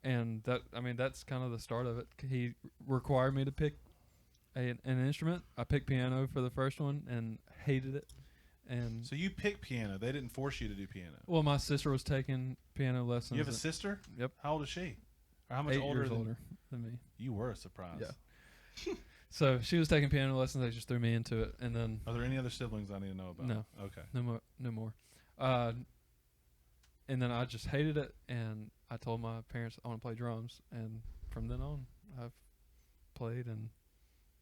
And that's kind of the start of it. He required me to pick an instrument. I picked piano for the first one and hated it. And So you picked piano. They didn't force you to do piano. well, my sister was taking piano lessons. You have a sister? Yep. How old is she? Or how much 8 older years than older than me. You were a surprise. Yeah. So she was taking piano lessons. They just threw me into it, and then Are there any other siblings I need to know about? No. Okay. no more. And then I just hated it, and I told my parents I want to play drums, and from then on, I've played and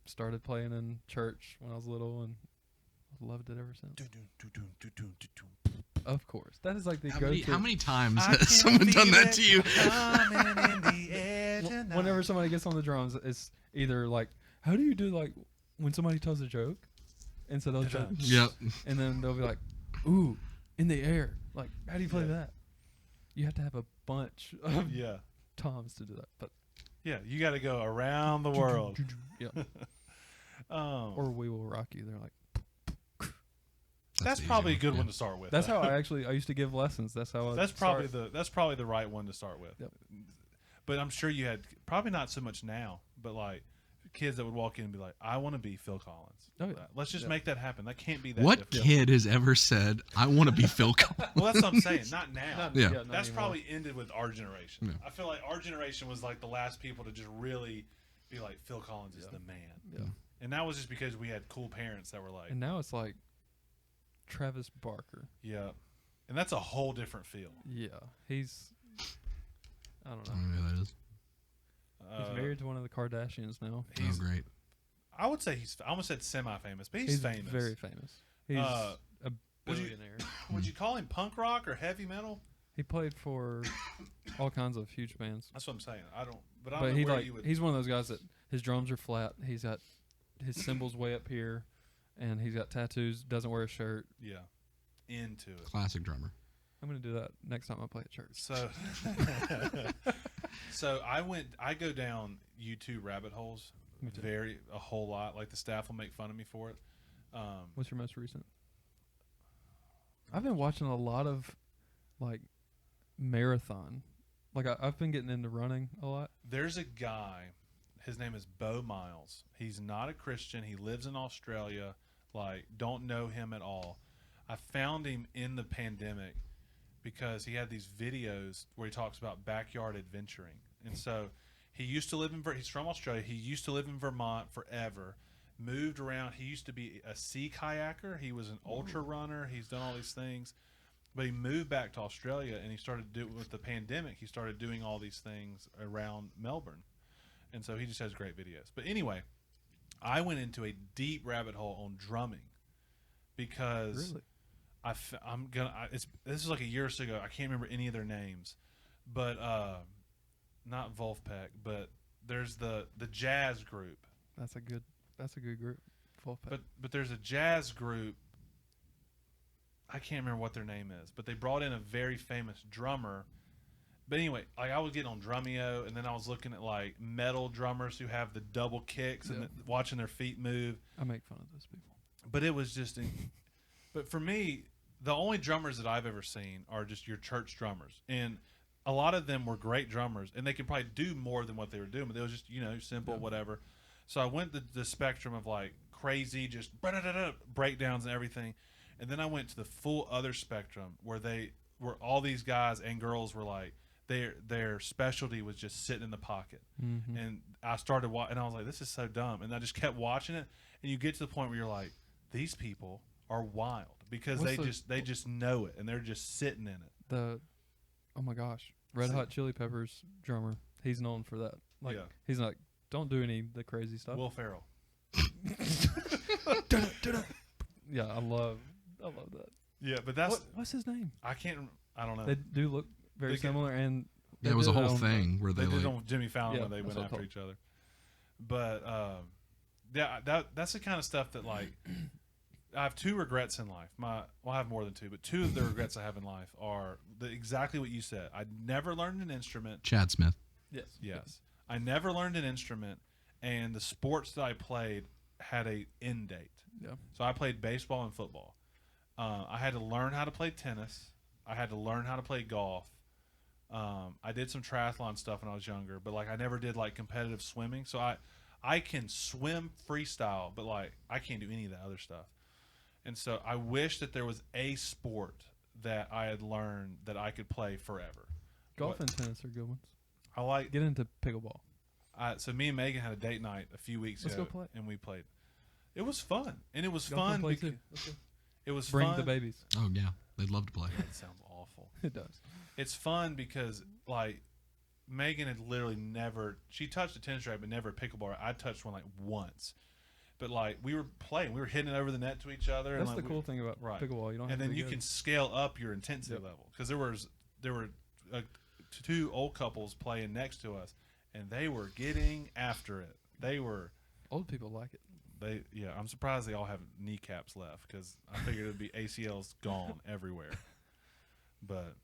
started playing in church when I was little, and I've loved it ever since. Of course, that is like the go-to. How many times has someone done that to you? Whenever somebody gets on the drums, it's either like, how do you do like when somebody tells a joke, and so they'll jump, Yep. and then they'll be like, ooh, in the air. Like, how do you play Yeah. that? You have to have a bunch of Yeah. toms to do that, but Yeah. You got to go around the world. yeah. Or Or we will rock you. They're like, that's the easy probably a one, good yeah. one to start with. that's how I used to give lessons. That's how I That's probably the right one to start with. Yep. But I'm sure you had probably not so much now, but like kids that would walk in and be like, "I want to be Phil Collins." Oh, yeah. Let's just Yeah. make that happen. That can't be that. What difficult. kid has ever said, "I want to be Phil Collins"? Well, that's what I'm saying. Not now. Not- Yeah. not That's anymore. probably ended with our generation. Yeah. I feel like our generation was like the last people to just really be like, Phil Collins is Yeah. the man. Yeah. And that was just because we had cool parents that were like, And now it's like Travis Barker. yeah. And that's a whole different feel. Yeah, he's. I don't I know. don't know who that is. He's married to one of the Kardashians now. He's, Oh, great. I would say I almost said semi-famous, but he's famous. very famous. He's Uh, a would you- billionaire. Would you call him punk rock or heavy metal? He played for all kinds of huge bands. That's what I'm saying. I don't But know he where like you would. he's one of those guys that his drums are flat. He's got his cymbals way up here, and he's got tattoos. Doesn't wear a shirt. Yeah. Into it. Classic drummer. I'm gonna do that next time I play at church. So, I go down YouTube rabbit holes Me too. a whole lot. Like the staff will make fun of me for it. What's your most recent? I've been watching a lot of like marathon. Like I've been getting into running a lot. There's a guy, his name is Bo Miles. He's not a Christian. He lives in Australia. Like, don't know him at all. I found him in the pandemic because he had these videos where he talks about backyard adventuring. And so he used to live he's from Australia. He used to live in Vermont forever. Moved around. He used to be a sea kayaker. He was an ultra runner. He's done all these things. But he moved back to Australia, and he started with the pandemic. He started doing all these things around Melbourne, and so he just has great videos. But anyway, I went into a deep rabbit hole on drumming because Really? This is like a year or so ago. I can't remember any of their names, but not Wolfpack, but there's the jazz group. That's a good group. Wolfpack. But there's a jazz group. I can't remember what their name is, but they brought in a very famous drummer. But anyway, like I was getting on Drumeo, and then I was looking at like metal drummers who have the double kicks and watching their feet move. I make fun of those people. But it was just, but for me, the only drummers that I've ever seen are just your church drummers, and a lot of them were great drummers, and they could probably do more than what they were doing, but they was just simple whatever. So I went the spectrum of like crazy, just breakdowns and everything. And then I went to the full other spectrum where all these guys and girls were like, their specialty was just sitting in the pocket. Mm-hmm. And I started watching, and I was like, this is so dumb. And I just kept watching it. And you get to the point where you're like, these people are wild because they just know it and they're just sitting in it. Oh my gosh, Red Hot Chili Peppers drummer, he's known for that. Like he's like, don't do any of the crazy stuff. Will Ferrell. Yeah, I love that. Yeah, but that's what's his name? I don't know. They do look very similar, and it was a whole thing where they did on Jimmy Fallon where they that's went after each other. But that's the kind of stuff that like I have two regrets in life. I have more than two, but two of the regrets I have in life are exactly what you said. I never learned an instrument. Chad Smith. Yes. I never learned an instrument, and the sports that I played had a end date. Yeah. So I played baseball and football. I had to learn how to play tennis. I had to learn how to play golf. I did some triathlon stuff when I was younger, but like I never did like competitive swimming. So I can swim freestyle, but like I can't do any of that other stuff. And so I wish that there was a sport that I had learned that I could play forever. Golf and tennis are good ones. I like get into pickleball. So me and Megan had a date night a few weeks ago, go play. and we played. It was fun, and it was Y'all fun. play too. It was Bring fun. the babies. Oh yeah, they'd love to play. That sounds awful. It does. It's fun because like Megan had literally never. She touched a tennis racket, but never a pickleball. I touched one like once, but like we were playing, we were hitting it over the net to each other. That's and, like, the cool thing about pickleball. You don't. And have then to you can scale up your intensity level because there were two old couples playing next to us, and they were getting after it. They were. Old people like it. I'm surprised they all have kneecaps left because I figured it'd be ACLs gone everywhere. But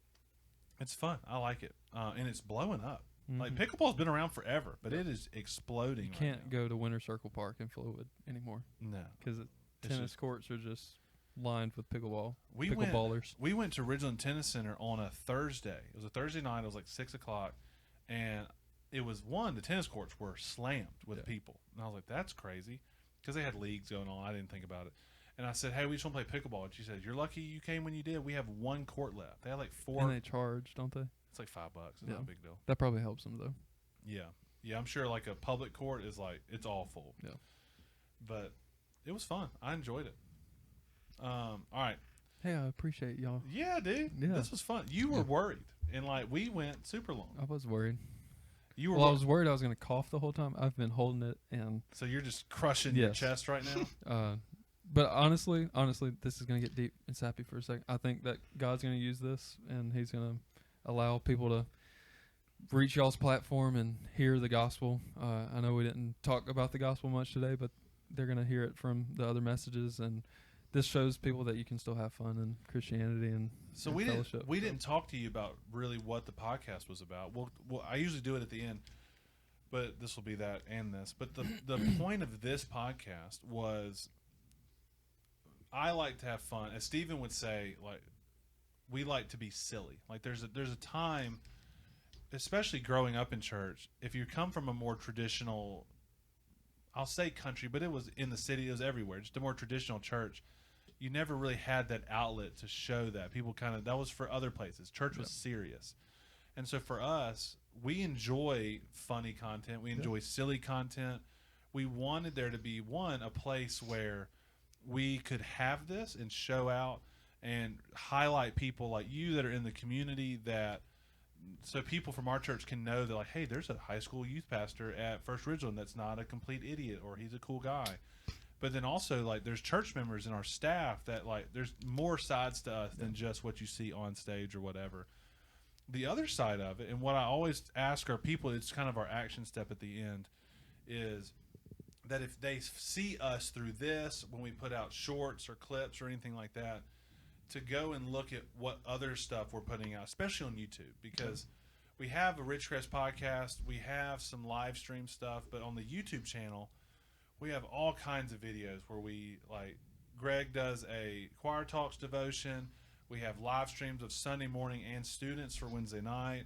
it's fun. I like it, and it's blowing up. Mm-hmm. Like pickleball's been around forever, but it is exploding. You can't go to Winter Circle Park in Flowood anymore. No, because tennis courts are just lined with pickleballers. We went to Ridgeland Tennis Center on a Thursday. It was a Thursday night. It was like 6:00, and it was the tennis courts were slammed with people, and I was like, that's crazy. Because they had leagues going on. I didn't think about it. And I said, hey, we just want to play pickleball. And she said, you're lucky you came when you did. We have one court left. They had like 4. And they charge, don't they? It's like $5. It's not a big deal. That probably helps them, though. Yeah. Yeah, I'm sure like a public court is like, it's all full. Yeah. But it was fun. I enjoyed it. All right. Hey, I appreciate y'all. Yeah, dude. Yeah. This was fun. You were worried. And like, we went super long. I was worried. You were I was worried I was going to cough the whole time. I've been holding it, and so you're just crushing your chest right now. But honestly, this is going to get deep and sappy for a second. I think that God's going to use this, and He's going to allow people to reach y'all's platform and hear the gospel. I know we didn't talk about the gospel much today, but they're going to hear it from the other messages, and this shows people that you can still have fun in Christianity and so fellowship. We didn't talk to you about really what the podcast was about. Well, I usually do it at the end, but this will be that and this. But the point of this podcast was I like to have fun. As Stephen would say, like we like to be silly. Like there's a time, especially growing up in church, if you come from a more traditional, I'll say country, but it was in the city, it was everywhere, just a more traditional church. You never really had that outlet to show that. People that was for other places. Church was serious. And so for us, we enjoy funny content. We enjoy silly content. We wanted there to be, a place where we could have this and show out and highlight people like you that are in the community, that so people from our church can know that, like, hey, there's a high school youth pastor at First Ridgeland that's not a complete idiot, or he's a cool guy. But then also, like, there's church members in our staff that, like, there's more sides to us than just what you see on stage or whatever. The other side of it, and what I always ask our people, it's kind of our action step at the end, is that if they see us through this, when we put out shorts or clips or anything like that, to go and look at what other stuff we're putting out, especially on YouTube, because we have a Ridgecrest podcast, we have some live stream stuff, but on the YouTube channel, we have all kinds of videos where we, like, Greg does a choir talks devotion. We have live streams of Sunday morning and students for Wednesday night.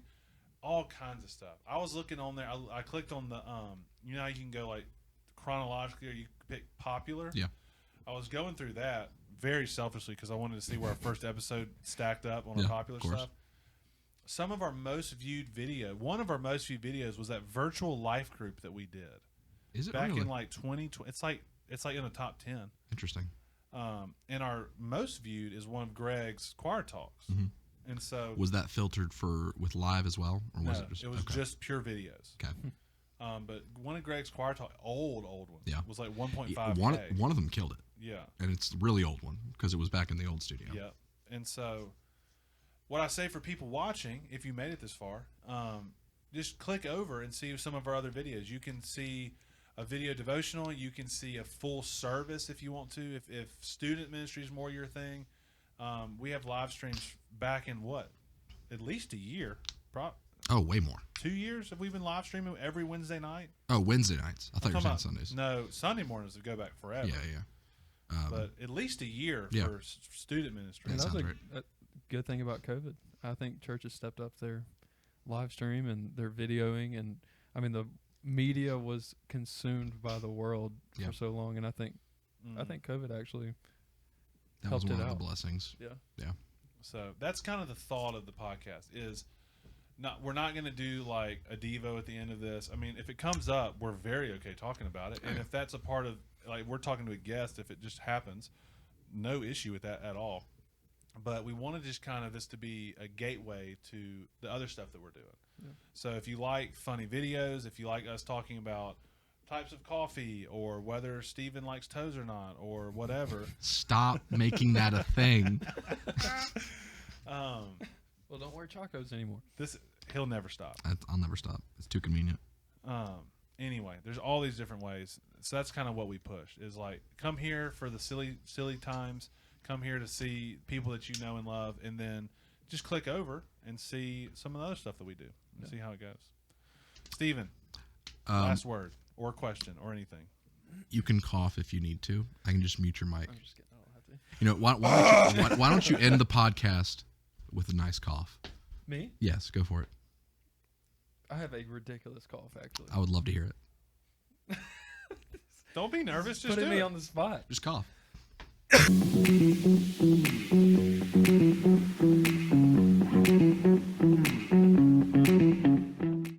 All kinds of stuff. I was looking on there. I clicked on the, you know how you can go, like, chronologically, or you pick popular? Yeah. I was going through that very selfishly because I wanted to see where our first episode stacked up on our popular stuff. Some of our most viewed one of our most viewed videos was that virtual life group that we did. Is it back really? in like 2020? It's like in the top 10. Interesting. And our most viewed is one of Greg's choir talks. And so Was that filtered with live as well, or was it was just pure videos. Okay. But one of Greg's choir talk, old one, was like 1.5K. One of them killed it. Yeah. And it's the really old one because it was back in the old studio. Yeah. And so what I say for people watching, if you made it this far, just click over and see some of our other videos. You can see a video devotional. You can see a full service if you want to. If student ministry is more your thing, we have live streams back in at least a year. Oh, way more. 2 years have we been live streaming every Wednesday night? Oh, Wednesday nights. I thought you were saying Sundays. No, Sunday mornings go back forever. Yeah. But at least a year for student ministry. And that was sounds a good thing about COVID. I think churches stepped up their live stream and their videoing, and I mean the media was consumed by the world for so long, and I think COVID actually that helped was one it of out. the blessings. Yeah. So that's kind of the thought of the podcast is we're not going to do like a Devo at the end of this. I mean, if it comes up, we're very okay talking about it. And if that's a part of, like, we're talking to a guest, if it just happens, no issue with that at all. But we wanted just kind of this to be a gateway to the other stuff that we're doing. Yeah. So if you like funny videos, if you like us talking about types of coffee or whether Stephen likes toes or not or whatever. Stop making that a thing. Well, don't wear chacos anymore. He'll never stop. I'll never stop. It's too convenient. Anyway, there's all these different ways. So that's kind of what we push is like, come here for the silly times. Come here to see people that you know and love, and then just click over and see some of the other stuff that we do and see how it goes. Stephen, last word or question or anything. You can cough if you need to. I can just mute your mic. I'm just kidding. I don't have to. You know, why don't you end the podcast with a nice cough? Me? Yes, go for it. I have a ridiculous cough, actually. I would love to hear it. Don't be nervous. Just putting do me it. on the spot. Just cough.